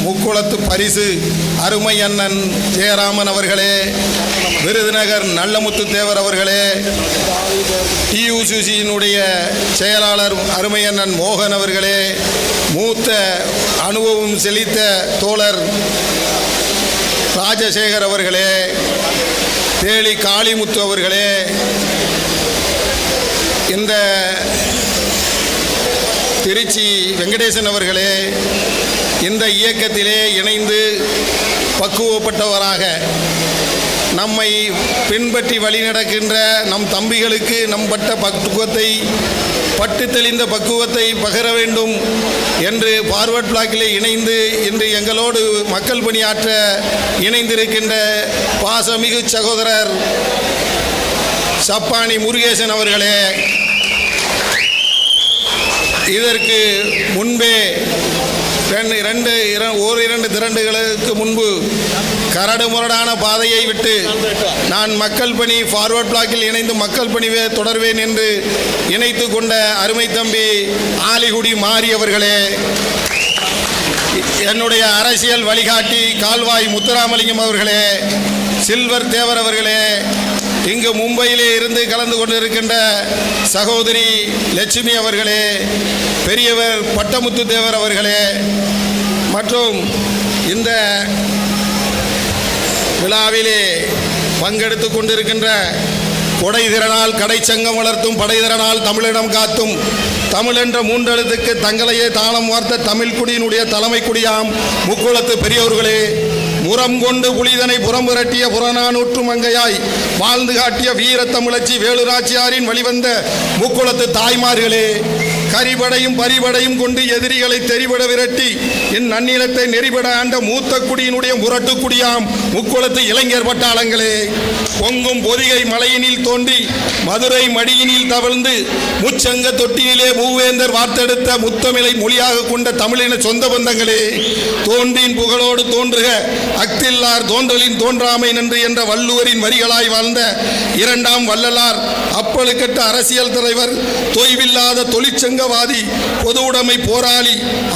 முக்குளத்து பரிசு அருமை அண்ணன் ஜெயராமன் அவர்களே, விருதுநகர் நல்லமுத்து தேவர் அவர்களே, டியூசியினுடைய செயலாளர் அருமை அண்ணன் மோகன் அவர்களே, மூத்த அனுபவம் செழித்த தோழர் ராஜசேகர் அவர்களே, தேளி காளிமுத்து அவர்களே, இந்த திருச்சி வெங்கடேசன் அவர்களே, இந்த இயக்கத்திலே இணைந்து பக்குவப்பட்டவராக நம்மை பின்பற்றி வழிநடக்கின்ற நம் தம்பிகளுக்கு நம் பட்டு தெளிந்த பக்குவத்தை பகிர வேண்டும் என்று ஃபார்வர்ட் பிளாக்கிலே இணைந்து இன்று எங்களோடு மக்கள் பணியாற்ற இணைந்திருக்கின்ற பாசமிகு சகோதரர் சப்பானி முருகேசன் அவர்களே, இதற்கு முன்பே இரண்டு திரண்டுகளுக்கு முன்பு கரடு முரடான பாதையை விட்டு நான் மக்கள் பணி ஃபார்வர்ட் பிளாக்கில் இணைந்து மக்கள் பணி தொடர்வேன் என்று இணைத்து கொண்ட அருமை தம்பி ஆலிகுடி மாறி அவர்களே, என்னுடைய அரசியல் வழிகாட்டி கால்வாய் முத்துராமலிங்கம் அவர்களே, சில்வர் தேவர் அவர்களே, இங்கு மும்பையிலே இருந்து கலந்து கொண்டிருக்கின்ற சகோதரி லட்சுமி அவர்களே, பெரியவர் பட்டமுத்து தேவர் அவர்களே, மற்றும் இந்த விழாவிலே பங்கெடுத்து கொண்டிருக்கின்ற கொடை திறனால் கடைச்சங்கம் வளர்த்தும் படைதிறனால் தமிழிடம் காத்தும் தமிழ் என்ற மூன்றெழுத்துக்கு தங்களையே தாளம் வார்த்த தமிழ் குடியினுடைய தலைமை குடியாம் முக்குளத்து பெரியோர்களே, முரம் கொண்டு புலிதனை புறம் புரட்டிய புறநானூற்று மங்கையாய் வாழ்ந்து காட்டிய வீரத்தமிழச்சி வேலுராச்சியாரின் வழிவந்த முக்குளத்து தாய்மார்களே, கரிபடையும் பரிபடையும் கொண்டு எதிரிகளை தெரிபட விரட்டி என் நன்னிலத்தை நெறிபட ஆண்ட மூத்த குடியினுடைய முரட்டு குடியாம் முக்குளத்து இளைஞர் பட்டாளங்களே, பொங்கும் பொதிகை மலையினில் தோன்றி மதுரை மடியினில் தவழ்ந்து முச்சங்க தொட்டியிலே மூவேந்தர் வார்த்தெடுத்த முத்தமிழை மொழியாக கொண்ட தமிழின சொந்த பந்தங்களே, தோன்றின் புகழோடு தோன்றுக அக்தில்லார் தோன்றலின் தோன்றாமை நன்று என்ற வள்ளுவரின் வரிகளாய் வாழ்ந்த இரண்டாம் வள்ளலார், அப்பழுக்கட்ட அரசியல் தலைவர், தொய்வில்லாத தொழிற்சங்கவாதி, பொது உடைமை போராளி,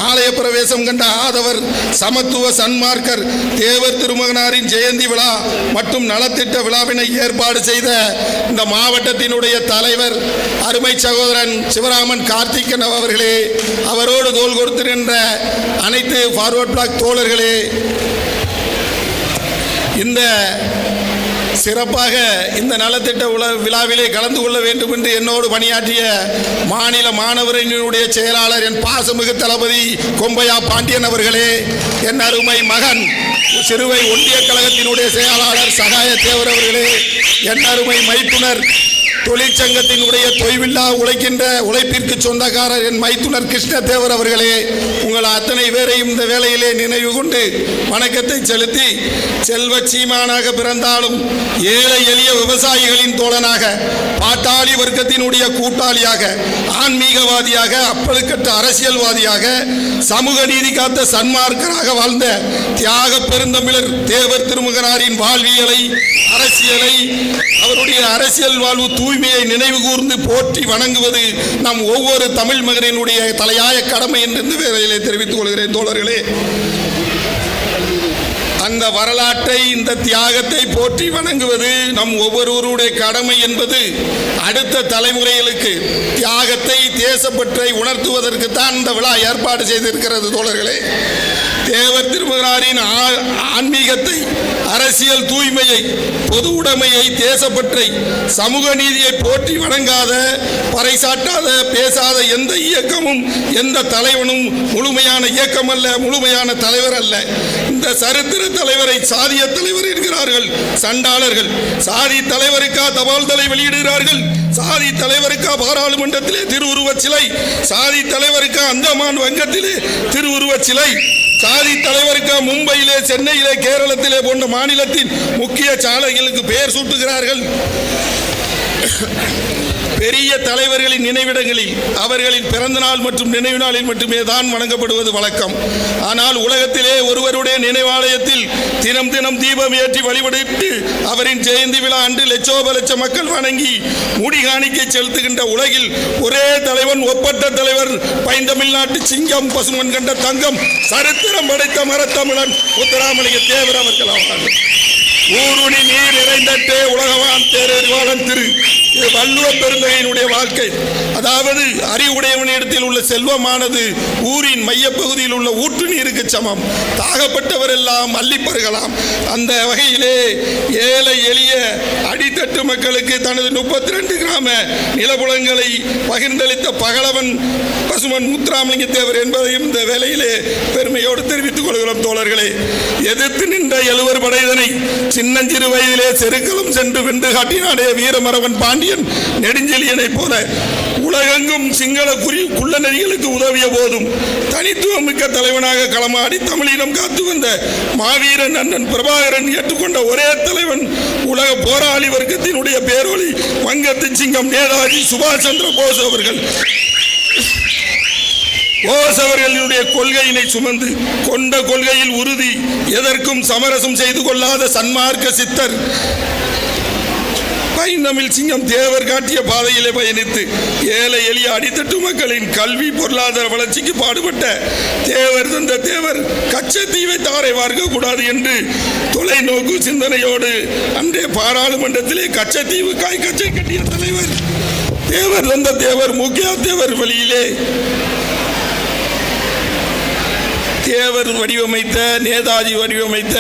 ஆலய பிரவேசம் கண்ட ஆதவர், சமத்துவ சன்மார்க்கர், தேவர் திருமகனாரின் ஜெயந்தி விழா மற்றும் நலத்திட்ட விழாவினை ஏற்பாடு செய்த இந்த மாவட்டத்தினுடைய தலைவர் அருமை சகோதரன் சிவராமன் கார்த்திகன் அவர்களே, அவரோடு தோள் கொடுத்து நின்ற அனைத்து ஃபார்வர்ட் பிளாக் தோழர்களே, இந்த சிறப்பாக இந்த நலத்திட்ட விழாவிலே கலந்து கொள்ள வேண்டும் என்று என்னோடு பணியாற்றிய மாநில மாணவரினுடைய செயலாளர் என் பாசமிகு தளபதி கொம்பையா பாண்டியன் அவர்களே, என் அருமை மகன் சிறுவை ஒன்றிய கழகத்தினுடைய செயலாளர் சகாய தேவர் அவர்களே, என் அருமை மைத்துனர் தொழிற்சங்கத்தினுடைய தொய்வில்லா உழைக்கின்ற உழைப்பிற்கு சொந்தக்காரர் என் மைத்துனர் கிருஷ்ணதேவர் அவர்களே, உங்கள் அத்தனை பேரையும் இந்த வேளையிலே நினைவு கொண்டு வணக்கத்தை செலுத்தி, செல்வ சீமானாக பிறந்தாலும் ஏழை எளிய விவசாயிகளின் தோழனாக, பாட்டாளி வர்க்கத்தினுடைய கூட்டாளியாக, ஆன்மீகவாதியாக, அப்பழுக்கற்ற அரசியல்வாதியாக, சமூக நீதி காத்த சன்மார்க்கராக வாழ்ந்த தியாக பெருந்தமிழர் தேவர் திருமகனாரின் வாழ்வியலை, அரசியலை, அவருடைய அரசியல் வாழ்வு தூய்மையை நினைவு கூர்ந்து போற்றி வணங்குவது நம் ஒவ்வொரு தமிழ் மகனினுடைய தலையாய கடமை என்று இந்த வேளையிலே தெரிவித்துக் கொள்கிறேன். தோழர்களே, அந்த வரலாற்றை, இந்த தியாகத்தை போற்றி வணங்குவது நம் ஒவ்வொருவருடைய கடமை என்பது அடுத்த தலைமுறைகளுக்கு தியாகத்தை, தேசப்பற்றை உணர்த்துவதற்கு தான் இந்த விழா ஏற்பாடு செய்திருக்கிறது. தோழர்களே, தேவர் திருமகனாரின் ஆன்மீகத்தை, அரசியல் தூய்மையை, பொது உடைமையை, தேசப்பற்றை, சமூக நீதியை போற்றி வணங்காத, பறைசாட்டாத, பேசாத எந்த இயக்கமும் எந்த தலைவனும் முழுமையான இயக்கம் அல்ல, முழுமையான தலைவர் அல்ல. இந்த சரித்திர தலைவரை சாதிய தலைவர் என்கிறார்கள் சண்டாளர்கள். சாதி தலைவருக்கா தபால் தலை வெளியிடுகிறார்கள், சாதி தலைவருக்கா பாராளுமன்றத்திலே திருவுருவச் சிலை, சாதி தலைவருக்கா அந்தமான் வங்கத்திலே திருவுருவச் சிலை, சாதி தலைவருக்கா மும்பையிலே, சென்னையிலே, கேரளத்திலே போன்ற மாநிலத்தின் முக்கிய சாலைகளுக்கு பெயர் சூட்டுகிறார்கள். பெரிய தலைவர்களின் நினைவிடங்களில் அவர்களின் பிறந்த நாள் மற்றும் நினைவு நாளில் மட்டுமே தான் வணங்கப்படுவது வழக்கம். ஆனால் உலகத்திலே ஒருவருடைய நினைவாலயத்தில் தினம் தினம் தீபம் ஏற்றி வழிபட்டு அவரின் ஜெயந்தி விழா அன்று லட்சோப லட்ச மக்கள் வணங்கி முடிகாணிக்கை செலுத்துகின்ற உலகில் ஒரே தலைவன், ஒப்பற்ற தலைவர், பைந்தமிழ்நாட்டு சிங்கம், பசுமன் கண்ட தங்கம், சரித்திரம் படைத்த மரத்தமிழன் முத்துராமலிங்க தேவர் அவர்கள் ஆவார்கள். ஊருணி நீர் நிறைந்தட்டே உலகவான் தேரறிவாளன் திரு இது வள்ளுவ பெருந்தகையினுடைய வாழ்க்கை. அதாவது அறிவுடையவனிடத்தில் உள்ள செல்வமானது ஊரின் மையப்பகுதியில் உள்ள ஊற்று நீருக்கு சமம். தாகப்பட்டவர் எல்லாம் அள்ளிப்பருகலாம். அந்த வகையிலே ஏழை எளிய அடித்தட்டு மக்களுக்கு தனது 32 கிராம நிலப்புலங்களை பகிர்ந்தளித்த பகலவன் பசுமன் முத்துராமலிங்க தேவர் என்பதையும் இந்த வேளையிலே பெருமையோடு தெரிவித்துக் கொள்கிறோம். தோழர்களே, எதிர்த்து நின்ற 70 படையினரை சின்னஞ்சிறு வயதிலே செருக்களும் சென்று வென்று காட்டினாடே வீரமரவன் பாண்டியன் நெடுஞ்செழியனை போல உலகெங்கும் சிங்கள குள்ள நெறிகளுக்கு உதவிய போதும் தனித்துவம் மிக்க தலைவனாக களமாடி தமிழினம் காத்து வந்த மாவீரன் அண்ணன் பிரபாகரன் ஏற்றுக்கொண்ட ஒரே தலைவன் உலக போராளி வர்க்கத்தினுடைய பேரொளி வங்கத்து சிங்கம் நேதாஜி சுபாஷ் சந்திர போஸ் அவர்கள். போஸ் அவர்களுடைய கொள்கையினை சுமந்து கொண்ட கொள்கையில் உறுதி, எதற்கும் சமரசம் செய்து கொள்ளாத சன்மார்க்க சித்தர் பைந்தமிழ் சிங்கம் தேவர் காட்டிய பாதையிலே பயணித்து ஏழை எளிய அடித்தட்டு மக்களின் கல்வி பொருளாதார வளர்ச்சிக்கு பாடுபட்ட தேவர் தந்த தேவர் கச்சத்தீவை தாரை வார்க்கக்கூடாது என்று தொலைநோக்கு சிந்தனையோடு அன்றைய பாராளுமன்றத்திலே கச்சத்தீவு கச்சை கட்டிய தலைவர் தேவர் தந்த தேவர் முக்கிய தேவர் வழியிலே தேவர் வடிவமைத்த நேதாஜி வடிவமைத்த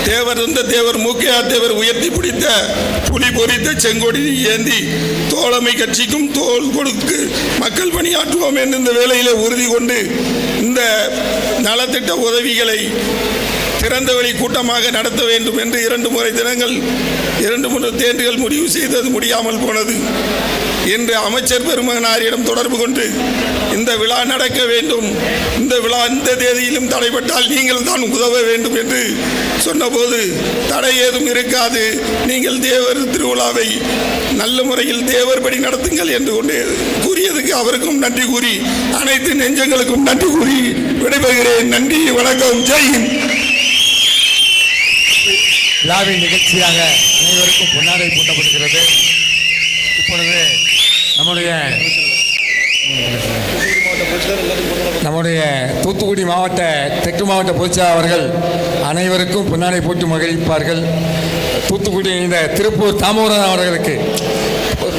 தேவர் தந்த தேவர் மூக்கையா தேவர் உயர்த்தி பிடித்த புலி பொறித்த செங்கொடி ஏந்தி தோழமை கட்சிக்கும் தோல் கொடுக்கு மக்கள் பணியாற்றுவோம் என்று இந்த வேளையிலே உறுதி கொண்டு இந்த நலத்திட்ட உதவிகளை திறந்த வழி கூட்டமாக நடத்த வேண்டும் என்று 2 தேர்தல்கள் முடிவு செய்தது முடியாமல் போனது. இன்று அமைச்சர் பெருமகனாரிடம் தொடர்பு கொண்டு இந்த விழா நடக்க வேண்டும், இந்த விழா இந்த தேதியிலும் தடைப்பட்டால் நீங்கள் தான் உதவ வேண்டும் என்று சொன்னபோது தடை ஏதும் இருக்காது, நீங்கள் தேவர் திருவிழாவை நல்ல முறையில் தேவர்படி நடத்துங்கள் என்று கொண்டு கூறியதுக்கு அவருக்கும் நன்றி கூறி அனைத்து நெஞ்சங்களுக்கும் நன்றி கூறி விடைபெறுகிறேன். நன்றி, வணக்கம், ஜெய்ஹிந்த். விழாவின் நிகழ்ச்சியாக அனைவருக்கும் பொன்னாடை பூட்டப்படுகிறது. இப்பொழுது நம்முடைய தூத்துக்குடி மாவட்ட தெற்கு மாவட்ட பொதுச்செயலாளர் அவர்கள் அனைவருக்கும் பொன்னாடை போட்டு மகிழ்ப்பார்கள். தூத்துக்குடி இந்த திருப்பூர் தாமோதரன் அவர்களுக்கு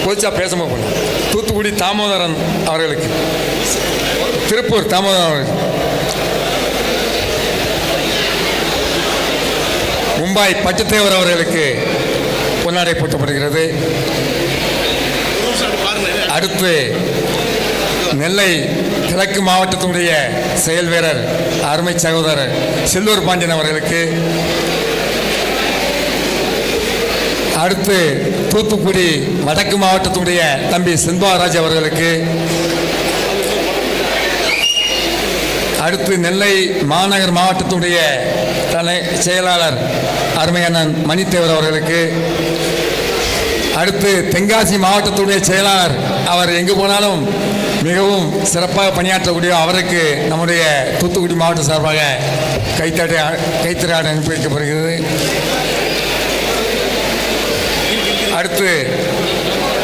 பொதுச்செயலாளர் பேசமா போன தூத்துக்குடி தாமோதரன் அவர்களுக்கு திருப்பூர் தாமோதரன் அவர்கள், மும்பை பட்டுத்தேவர் அவர்களுக்கு பொன்னாடை போட்டப்படுகிறது. அடுத்து நெல்லை கிழக்கு மாவட்டத்தினுடைய செயல் வீரர் அருமை சகோதரர் செல்லூர் பாண்டியன் அவர்களுக்கு, அடுத்து தூத்துக்குடி வடக்கு மாவட்டத்தினுடைய தம்பி செண்பகராஜ் அவர்களுக்கு, அடுத்து நெல்லை மாநகர் மாவட்டத்தினுடைய செயலாளர் அருமையண்ணன் மணித்தேவர் அவர்களுக்கு, அடுத்து தென்காசி மாவட்டத்துடைய செயலாளர் அவர் எங்கு போனாலும் மிகவும் சிறப்பாக பணியாற்றக்கூடிய அவருக்கு நம்முடைய தூத்துக்குடி மாவட்ட சார்பாக கைத்தறி அனுப்பி வைக்கப்படுகிறது. அடுத்து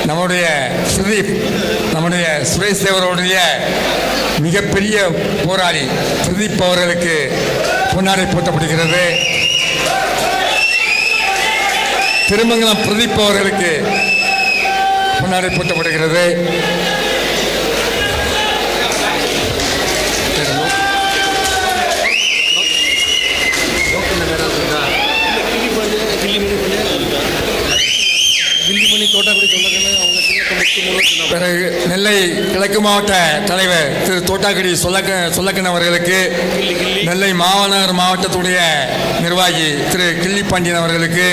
நம்முடைய நம்முடைய சுரேஷ் தேவருடைய மிகப்பெரிய போராளி பிரதீப் அவர்களுக்கு பொன்னாடை போட்டப்படுகிறது. திருமங்கலம் பிரதீப் அவர்களுக்கு பொன்னாடை போட்டப்படுகிறது. பிறகு நெல்லை கிழக்கு மாவட்ட தலைவர் திரு தோட்டாக்குடி சொல்லக்கன் அவர்களுக்கு, நெல்லை மாநகர் மாவட்டத்துடைய நிர்வாகி திரு கிள்ளிப்பாண்டியன் அவர்களுக்கு,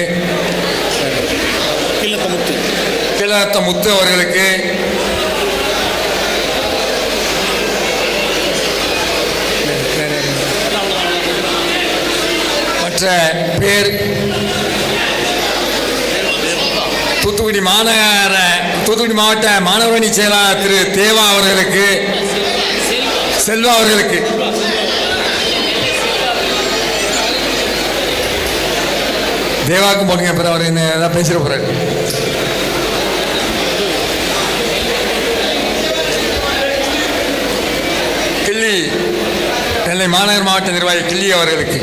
கிழத்த முத்து அவர்களுக்கு, மற்ற பேர் தூத்துக்குடி மாவட்ட மாணவரணி செயலாளர் திரு தேவா அவர்களுக்கு, செல்வா அவர்களுக்கு, தேவாக்கும் போடுங்க. அப்புறம் அவர் என்ன ஏதாவது பேசிட போறாரு. கிள்ளி நெல்லை மாநகர் மாவட்ட நிர்வாகி கிள்ளி அவர்களுக்கு,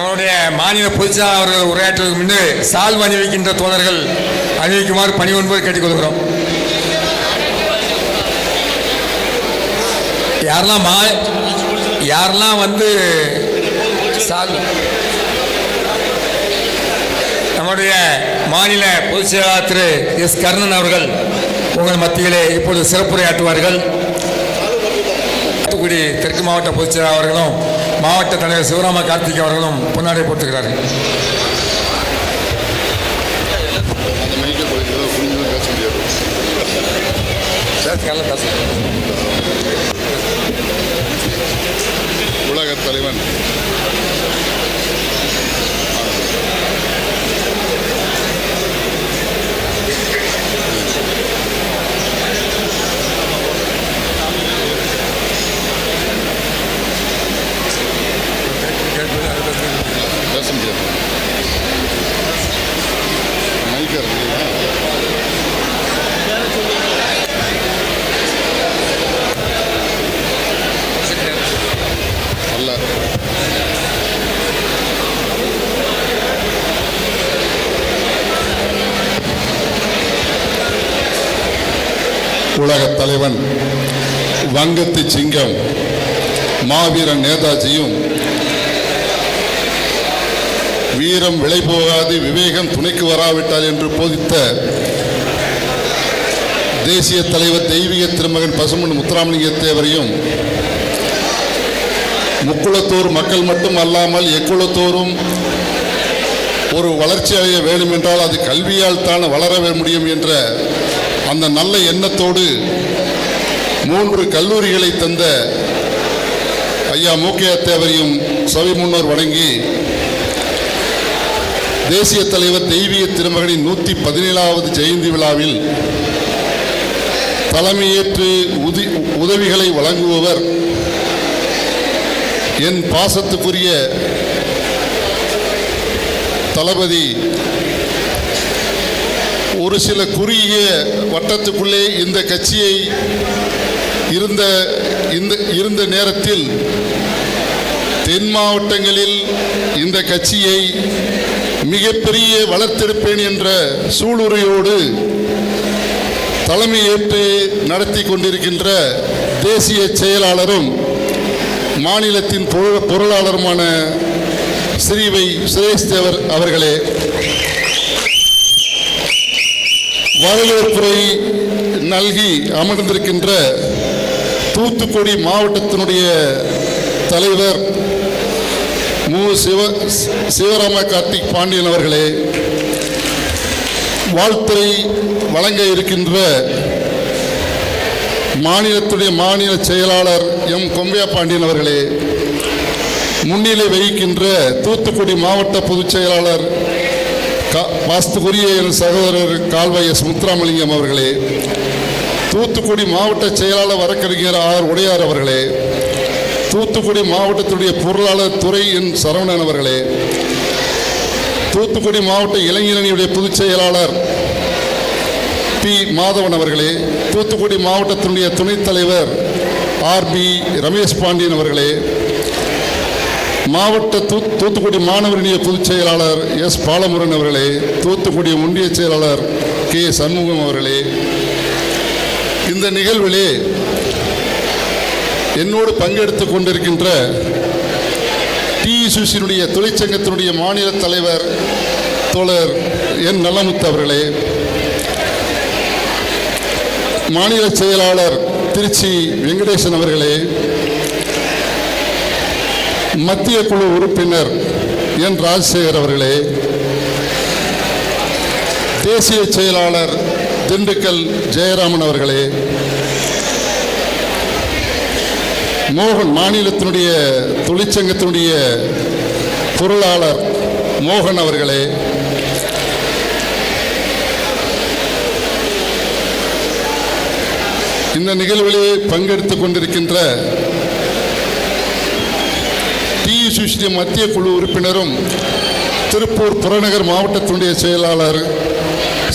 நம்மளுடைய மாநில பொதுச்செயலாளர் அவர்கள் உரையாற்றுவதற்கு முன்பு சால்வு அணிவிக்கின்ற தோழர்கள் அணிவிக்குமாறு பணிவன்போடு கேட்டுக்கொள்கிறோம். யாரெல்லாம் வந்து சால்வு நம்முடைய மாநில பொதுச் செயலாளர் திரு எஸ் கர்ணன் அவர்கள் உங்கள் மத்தியிலே இப்பொழுது சிறப்புரையாற்றுவார்கள். தூத்துக்குடி தெற்கு மாவட்ட பொதுச் செயலாளர் அவர்களும் மாவட்ட தலைவர் சிவராம கார்த்திக் அவர்களும் பொன்னாடை போட்டுகிறார்கள். உலக தலைவன் பேச முடியாது. மைக்கர் அல்ல. உலகத் தலைவன் வங்கத்து சிங்கம் மாவீரன் நேதாஜியும் வீரம் விலை போகாது விவேகம் துணைக்கு வராவிட்டால் என்று போதித்த தேசிய தலைவர் தெய்வீக திருமகன் பசும்பொன் முத்துராமலிங்க தேவரையும் முக்குளத்தோர் மக்கள் மட்டும் அல்லாமல் எக்குளத்தோரும் ஒரு வளர்ச்சி அடைய வேண்டும் என்றால் அது கல்வியால் தான் வளர முடியும் என்ற அந்த நல்ல எண்ணத்தோடு 3 கல்லூரிகளை தந்த ஐயா மூக்கையா தேவரையும் சபை முன்னோர் வணங்கி தேசிய தலைவர் தெய்வீக திருமகனின் 117வது ஜெயந்தி விழாவில் தலைமையேற்று உதவிகளை வழங்குபவர் என் பாசத்துக்குரிய தளபதி ஒரு சில குறுகிய வட்டத்துக்குள்ளே இந்த கட்சியை இருந்த நேரத்தில் தென் மாவட்டங்களில் இந்த கட்சியை மிகப்பெரிய வளர்த்தெடுப்பேன் என்ற சூளுரையோடு தலைமையேற்று நடத்தி கொண்டிருக்கின்ற தேசிய செயலாளரும் மாநிலத்தின் பொருளாளருமான ஸ்ரீவை சுரேஷ் தேவர் அவர்களே, வரவேற்புரை நல்கி அமர்ந்திருக்கின்ற தூத்துக்குடி மாவட்டத்தினுடைய தலைவர் மு சிவராம கார்த்திக் பாண்டியன் அவர்களே, வாழ்த்துரை வழங்க இருக்கின்ற மாநிலத்துடைய மாநில செயலாளர் எம் கொம்பையா பாண்டியன் அவர்களே, முன்னிலை வகிக்கின்ற தூத்துக்குடி மாவட்ட பொதுச் செயலாளர் வாஸ்துக்குரிய என் சகோதரர் கால்வாய் எஸ் முத்துராமலிங்கம் அவர்களே, தூத்துக்குடி மாவட்ட செயலாளர் வழக்கறிஞர் ஆர் உடையார் அவர்களே, தூத்துக்குடி மாவட்டத்துடைய பொருளாளர் துறை என் சரவணன் அவர்களே, தூத்துக்குடி மாவட்ட இளைஞரணியுடைய பொதுச் செயலாளர் பி மாதவன் அவர்களே, தூத்துக்குடி மாவட்டத்தினுடைய துணைத் தலைவர் ஆர்.பி. ரமேஷ் பாண்டியன் அவர்களே, மாவட்ட தூத்துக்குடி மாணவரணிய பொதுச் செயலாளர் எஸ் பாலமுருகன் அவர்களே, தூத்துக்குடி ஒன்றிய செயலாளர் கே சண்முகம் அவர்களே, இந்த நிகழ்விலே என்னோடு பங்கெடுத்துக் கொண்டிருக்கின்ற டிஇசியினுடைய தொழிற்சங்கத்தினுடைய மாநில தலைவர் தோழர் என் நல்லமுத்து அவர்களே, மாநில செயலாளர் திருச்சி வெங்கடேசன் அவர்களே, மத்திய குழு உறுப்பினர் என் ராஜசேகர் அவர்களே, தேசிய செயலாளர் திண்டுக்கல் ஜெயராமன் அவர்களே, மோகன் மாநிலத்தினுடைய தொழிற்சங்கத்தினுடைய பொருளாளர் மோகன் அவர்களே, இந்த நிகழ்விலே பங்கெடுத்துக் கொண்டிருக்கின்ற டிஇசியினுடைய மத்திய குழு உறுப்பினரும் திருப்பூர் புறநகர் மாவட்டத்தினுடைய செயலாளர்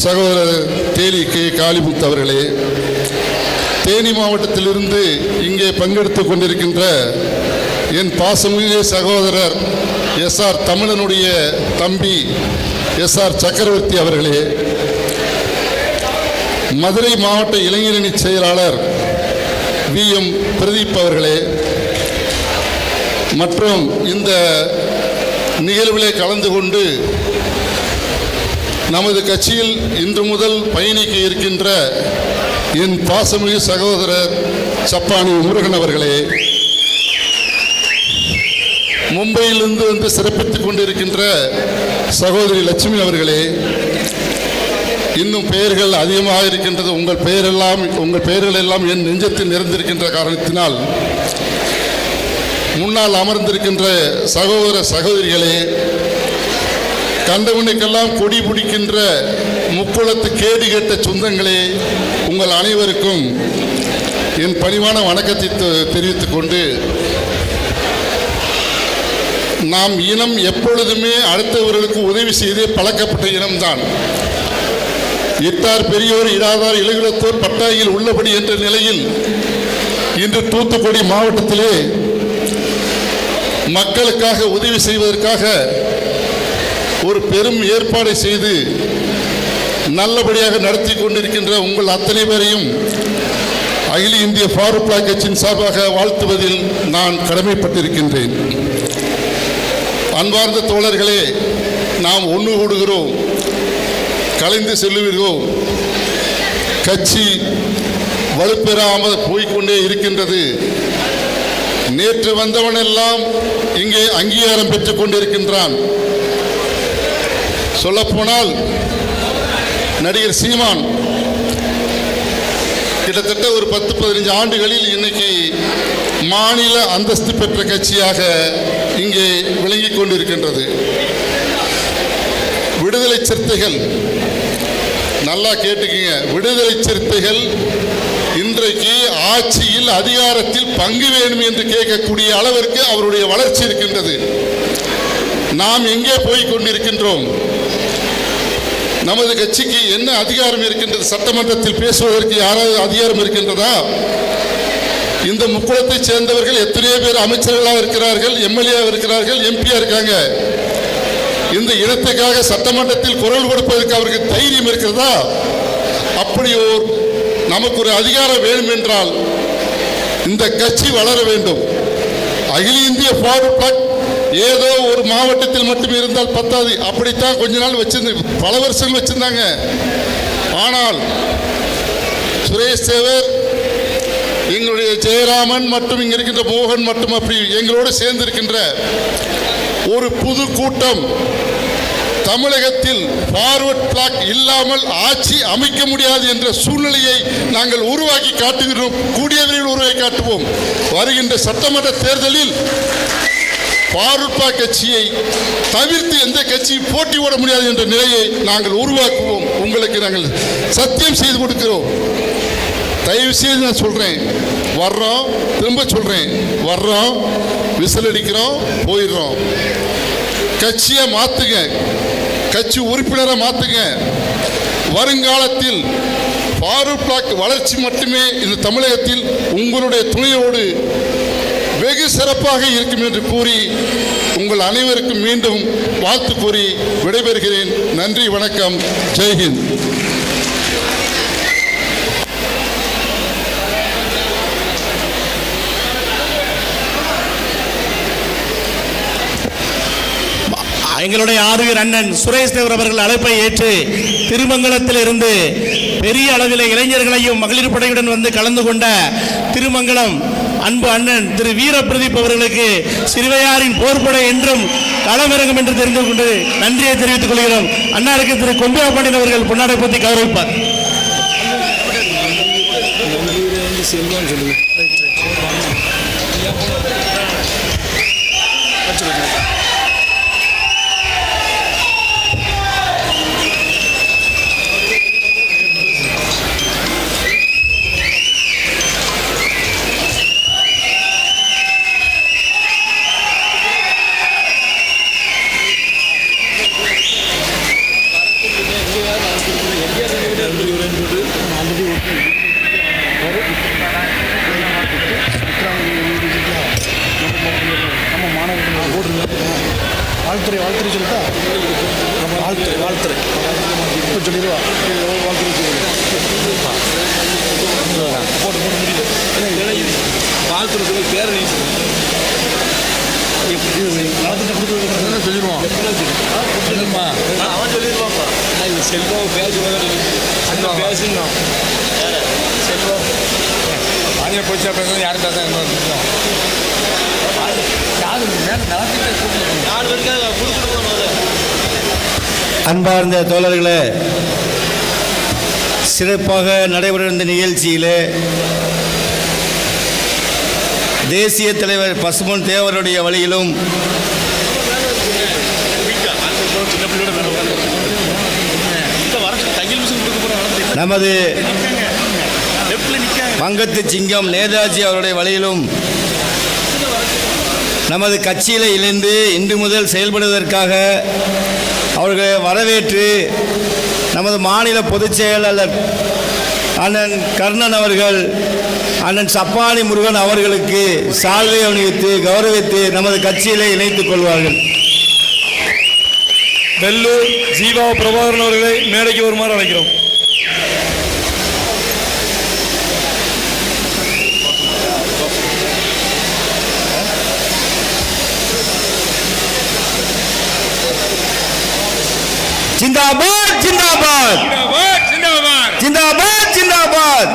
சகோதரர் தேலி கே காளிமுத்து அவர்களே, தேனி மாவட்டத்திலிருந்து இங்கே பங்கெடுத்துக் கொண்டிருக்கின்ற என் பாசமிகு சகோதரர் எஸ்ஆர் தமிழனுடைய தம்பி எஸ்ஆர் சக்கரவர்த்தி அவர்களே, மதுரை மாவட்ட இளைஞரணி செயலாளர் VM பிரதீப் அவர்களே, மற்றும் இந்த நிகழ்விலே கலந்து கொண்டு நமது கட்சியில் இன்று முதல் பயணிக்க இருக்கின்ற என் பாசமிகு சகோதரர் சப்பானி முருகன் அவர்களே, மும்பையிலிருந்து வந்து சிறப்பித்துக் கொண்டிருக்கின்ற சகோதரி லட்சுமி அவர்களே, இன்னும் பெயர்கள் அதிகமாக இருக்கின்றது. உங்கள் பெயர்கள் எல்லாம் என் நெஞ்சத்தில் நிறைந்திருக்கின்ற காரணத்தினால் முன்னால் அமர்ந்திருக்கின்ற சகோதர சகோதரிகளே, கண்டவனுக்கெல்லாம் கொடி பிடிக்கின்ற முக்குளத்து கேடு கேட்ட சொந்தங்களே, உங்கள் அனைவருக்கும் என் பணிவான வணக்கத்தை தெரிவித்துக் கொண்டு, நாம் இனம் எப்பொழுதுமே அடுத்தவர்களுக்கு உதவி செய்தே பழக்கப்பட்ட இனம்தான். இட்டார் பெரியோர் இடாதார் இளகுலத்தோர் பட்டாயில் உள்ளபடி என்ற நிலையில் இன்று தூத்துக்குடி மாவட்டத்திலே மக்களுக்காக உதவி செய்வதற்காக ஒரு பெரும் ஏற்பாடை செய்து நல்லபடியாக நடத்தி கொண்டிருக்கின்ற உங்கள் அத்தனை பேரையும் அகில இந்திய ஃபார்வர்ட் பிளாக் கட்சியின் சார்பாக வாழ்த்துவதில் நான் கடமைப்பட்டிருக்கின்றேன். அன்பார்ந்த தோழர்களே, நாம் ஒன்று கூடுகிறோம், கலைந்து செல்லுவீர்களோ, கட்சி வலுப்பெறாமல் போய்கொண்டே இருக்கின்றது. நேற்று வந்தவனெல்லாம் இங்கே அங்கீகாரம் பெற்றுக் கொண்டிருக்கின்றான். சொல்லப்போனால் நடிகர் சீமான் கிட்டத்தட்ட ஒரு 10-15 ஆண்டுகளில் இன்னைக்கு மாநில அந்தஸ்து பெற்ற கட்சியாக இங்கே விளங்கிக் கொண்டிருக்கின்றது. விடுதலை சிறுத்தைகள், நல்லா கேட்டுக்கங்க, விடுதலை சிறுத்தைகள் இன்றைக்கு ஆட்சியில் அதிகாரத்தில் பங்கு வேண்டும் என்று கேட்கக்கூடிய அளவிற்கு அவருடைய வளர்ச்சி இருக்கின்றது. நாம் எங்கே போய் கொண்டிருக்கின்றோம்? நமது கட்சிக்கு என்ன அதிகாரம் இருக்கின்றது? சட்டமன்றத்தில் பேசுவதற்கு யாராவது அதிகாரம் இருக்கின்றதா? இந்த முக்குளத்தை சேர்ந்தவர்கள் எத்தனையோ பேர் அமைச்சர்களாக இருக்கிறார்கள், எம்எல்ஏ இருக்கிறார்கள், எம்பியா இருக்காங்க. இந்த இனத்துக்காக சட்டமன்றத்தில் குரல் கொடுப்பதற்கு அவருக்கு தைரியம் இருக்கிறதா? அப்படி நமக்கு ஒரு அதிகாரம் வேண்டும் என்றால் இந்த கட்சி வளர வேண்டும். அகில இந்திய ஃபார்வர்ட் பிளாக் ஏதோ ஒரு மாவட்டத்தில் மட்டும் இருந்தால் பத்தாது. அப்படித்தான் கொஞ்ச நாள் பல வருஷங்கள் வச்சிருந்தாங்க. ஆனால் சுரேஷ் தேவர், எங்களுடைய ஜெயராமன் மற்றும் இங்க இருக்கின்ற மோகன் மற்றும் அப்படி எங்களோடு சேர்ந்து இருக்கின்ற ஒரு புது கூட்டம் தமிழகத்தில் ஃபார்வர்ட் பிளாக் இல்லாமல் ஆட்சி அமைக்க முடியாது என்ற சூழ்நிலையை நாங்கள் உருவாக்கி காட்டுகிறோம். கூடிய விரைவில் உருவாக்கி காட்டுவோம். வருகின்ற சட்டமன்ற தேர்தலில் ஃபார்வர்ட் பிளாக் கட்சியை தவிர்த்து எந்த கட்சியும் போட்டி போட முடியாது என்ற நிலையை நாங்கள் உருவாக்குவோம். உங்களுக்கு நாங்கள் சத்தியம் செய்து கொடுக்கிறோம். தயவு செய்து நான் சொல்றேன், வர்றோம், திரும்ப சொல்றேன், வர்றோம், விசில் அடிக்கிறோம், போயிடுறோம். கட்சியை மாத்துங்க, கட்சி உறுப்பினரை மாத்துங்க. வருங்காலத்தில் ஃபார்வர்ட் பிளாக் வளர்ச்சி மட்டுமே இந்த தமிழகத்தில் உங்களுடைய துணையோடு வெகு சிறப்பாக இருக்கும் என்று கூறி உங்கள் அனைவருக்கும் மீண்டும் வாழ்த்து கூறி விடைபெறுகிறேன். நன்றி, வணக்கம், ஜெய்ஹிந்த். எங்களுடைய ஆறுயிர் அண்ணன் சுரேஷ் தேவர் அவர்கள் அழைப்பை ஏற்று திருமங்கலத்தில் இருந்து பெரிய அளவில் இளைஞர்களையும் மகளிர் படையுடன் வந்து கலந்து கொண்ட திருமங்கலம் அன்பு அண்ணன் திரு வீர பிரதீப் அவர்களுக்கு சிறுவையாரின் போர்ப்படை என்றும் களமிறங்கும் என்று தெரிந்து கொண்டு நன்றியை தெரிவித்துக் கொள்கிறோம். அன்னாருக்கு திரு கொம்பியா பாண்டியன் அவர்கள் பொன்னாடை பற்றி கௌரவிப்பார். ஆல்ரெடி வாழ்த்துறை சொல்லிட்டா வாழ்த்துறை இப்போ சொல்லிடுவா வாழ்த்துறை சொல்லி பேர் சொல்லிடுவோம் அவன் சொல்லிடுவான்ப்பா செல்வம் பேசணும் செல்வம் வாங்க போச்சா பேசுறது யாருக்கா தான் அன்பார்ந்த தோழர்களே, சிறப்பாக நடைபெறும் இந்த நிகழ்ச்சியிலே தேசிய தலைவர் பசும்பொன் தேவருடைய வழியிலும் நமது வங்கத்து சிங்கம் நேதாஜி அவருடைய வழியிலும் நமது கட்சியில் இணைந்து இன்று முதல் செயல்படுவதற்காக அவர்களை வரவேற்று நமது மாநில பொதுச் செயலாளர் அண்ணன் கர்ணன் அவர்கள் அண்ணன் சப்பானி முருகன் அவர்களுக்கு சால்வை அணிவித்து கௌரவித்து நமது கட்சியிலே இணைத்துக் கொள்வார்கள். வெள்ளூர் ஜீவா பிரபாகரன் அவர்களை மேடைக்கு வருமாறு அழைக்கிறோம். जिंदाबाद जिंदाबाद जिंदाबाद जिंदाबाद जिंदाबाद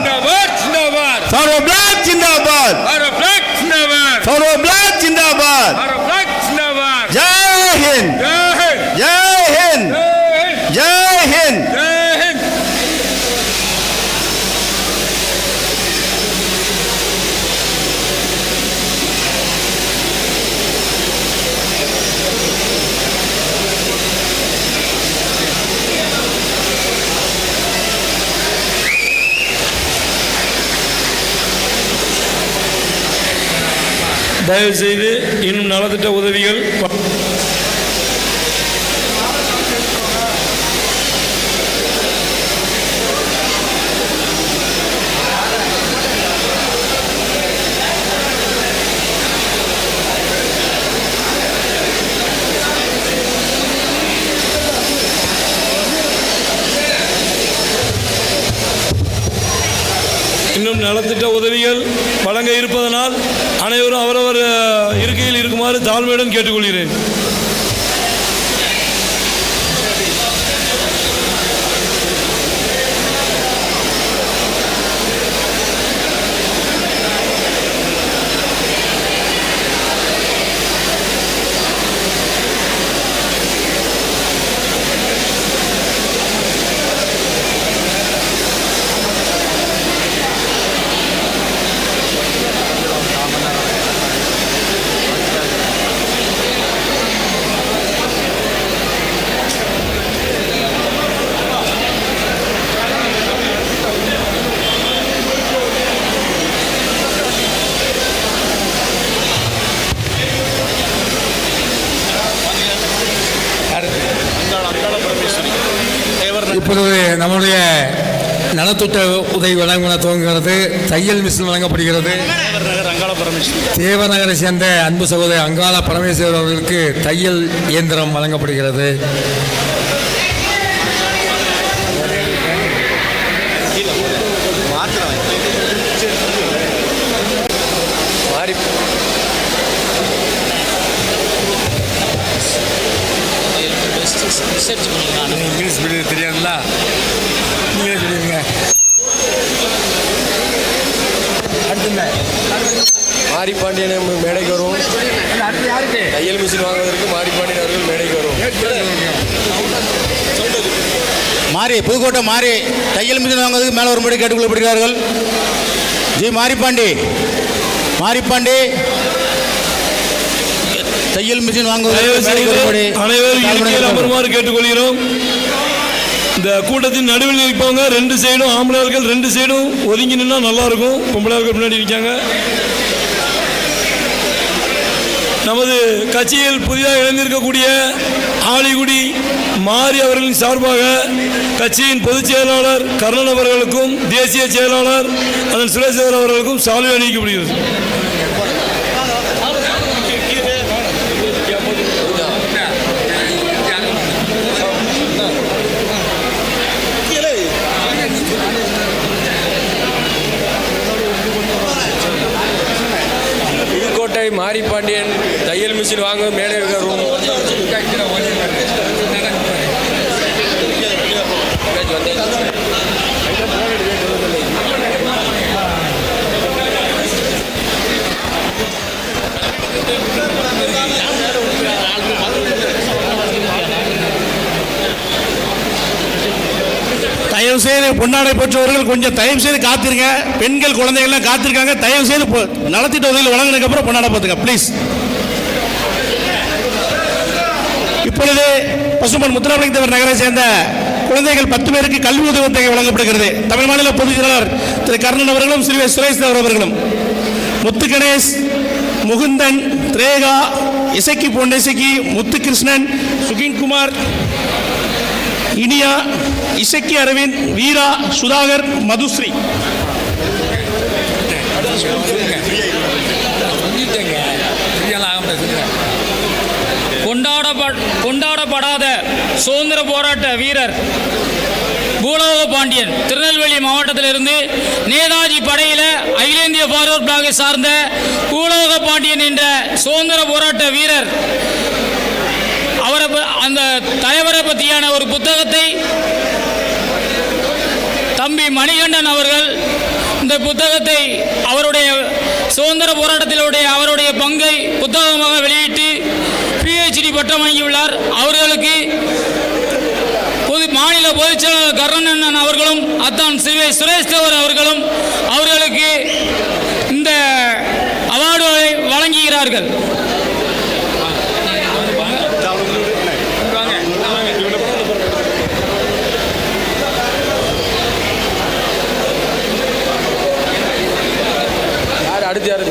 फॉरवर्ड ब्लॉक जिंदाबाद फॉरवर्ड ब्लॉक जिंदाबाद जय हिंद जय हिंद जय हिंद. தயவு செய்து இன்னும் நலத்திட்ட உதவிகள் இன்னும் நலத்திட்ட உதவிகள் வழங்க இருப்பதனால் அனைவரும் அவரவர் இருக்கையில் இருக்குமாறு தாழ்மையுடன் கேட்டுக்கொள்கிறேன். இப்பொழுது நம்முடைய நலத்திட்ட உதவி வழங்க துவங்குகிறது. தையல் மிஷின் வழங்கப்படுகிறது. தேவநகரை சேர்ந்த அன்பு சகோதரர் அங்காள பரமேஸ்வரர் அவர்களுக்கு தையல் இயந்திரம் வழங்கப்படுகிறது. இங்கிலீஷ் மீடியம் தெரியாதுல்ல, நீங்களே சொல்லிடுங்க. அடுத்து மாரிப்பாண்டியன் மேடைக்கு வரும். தையல் மிஷின் வாங்குவதற்கு மாரிப்பாண்டியன் அவர்கள் மேடைக்கு வரும். மாறி புதுக்கோட்டை மாறி தையல் மிஷின் வாங்குவதற்கு மேலே வரும்படி கேட்டுக்கொள்ளப்படுகிறார்கள். ஜி மாரிப்பாண்டி தையல் மிஷின் வாங்குவதற்கு அனைவரும் அமருமாறு கேட்டுக்கொள்கிறோம். இந்த கூட்டத்தின் நடுவில் இருப்பவங்க ரெண்டு சைடும் ஆம்பளையார்கள் ரெண்டு சைடும் ஒதுங்கி நின்னா நல்லா இருக்கும். பொம்பளையார்கள் முன்னாடி இருக்காங்க. நமது கட்சியில் புதிதாக இணைந்திருக்கக்கூடிய ஆலிகுடி மாரி அவர்களின் சார்பாக கட்சியின் பொதுச் செயலாளர் கர்ணன் அவர்களுக்கும் தேசிய செயலாளர் அதன் சுரேசவர் அவர்களுக்கும் சால்வை அணிவிக்கப்படுகிறது. மாரிப்பாண்டியன் தையல் மிஷின் வாங்க மேடை இருக்கிறோம். தயவு செய்து பொன்னாடை பெற்றவர்கள் கொஞ்சம் தயவு செய்து காத்திருங்க. பெண்கள் குழந்தைகள்லாம் காத்திருக்காங்க. தயவு செய்து நலத்திட்ட உதவியில் வழங்கினதுக்கு அப்புறம் பொன்னாடை பார்த்துங்க ப்ளீஸ். இப்பொழுது பசும்பொன் முத்துராமலிங்க தேவர் நகரை சேர்ந்த குழந்தைகள் 10 பேருக்கு கல்வி உதவித்தொகை வழங்கப்படுகிறது. தமிழ் மாநில பொதுச் செயலாளர் திரு கர்ணன் அவர்களும் ஸ்ரீ சுரேஷ் தேவர் அவர்களும், முத்து கணேஷ், முகுந்தன், திரேகா, இசக்கி பொன்னிசக்கி, முத்துகிருஷ்ணன், சுகின்குமார், இனியா, இசக்கி அரவிந்த், வீரா, சுதாகர், மதுஸ்ரீ. கொண்டாடப்படாத சுதந்திர போராட்ட வீரர் பூலோக பாண்டியன் திருநெல்வேலி மாவட்டத்திலிருந்து நேதாஜி படையில் அகில இந்திய ஃபார்வர்ட் பிளாகை சார்ந்த பூலோக பாண்டியன் என்ற சுதந்திர போராட்ட வீரர் அவரை அந்த தலைவரை பற்றியான ஒரு புத்தகத்தை தம்பி மணிகண்டன் அவர்கள் இந்த புத்தகத்தை அவருடைய சுதந்திர போராட்டத்திலுடைய அவருடைய பங்கை புத்தகமாக வெளியிட்டு PhD பட்டம் வாங்கியுள்ளார். அவர்களுக்கு மாநில பொதுச் செயலாளர் கருணாநிதி அவர்களும் அத்தான் ஸ்ரீ சுரேஷ் தேவர் அவர்களும் அவர்களுக்கு இந்த அவார்டுகளை வழங்குகிறார்கள். அடுத்து யாரு?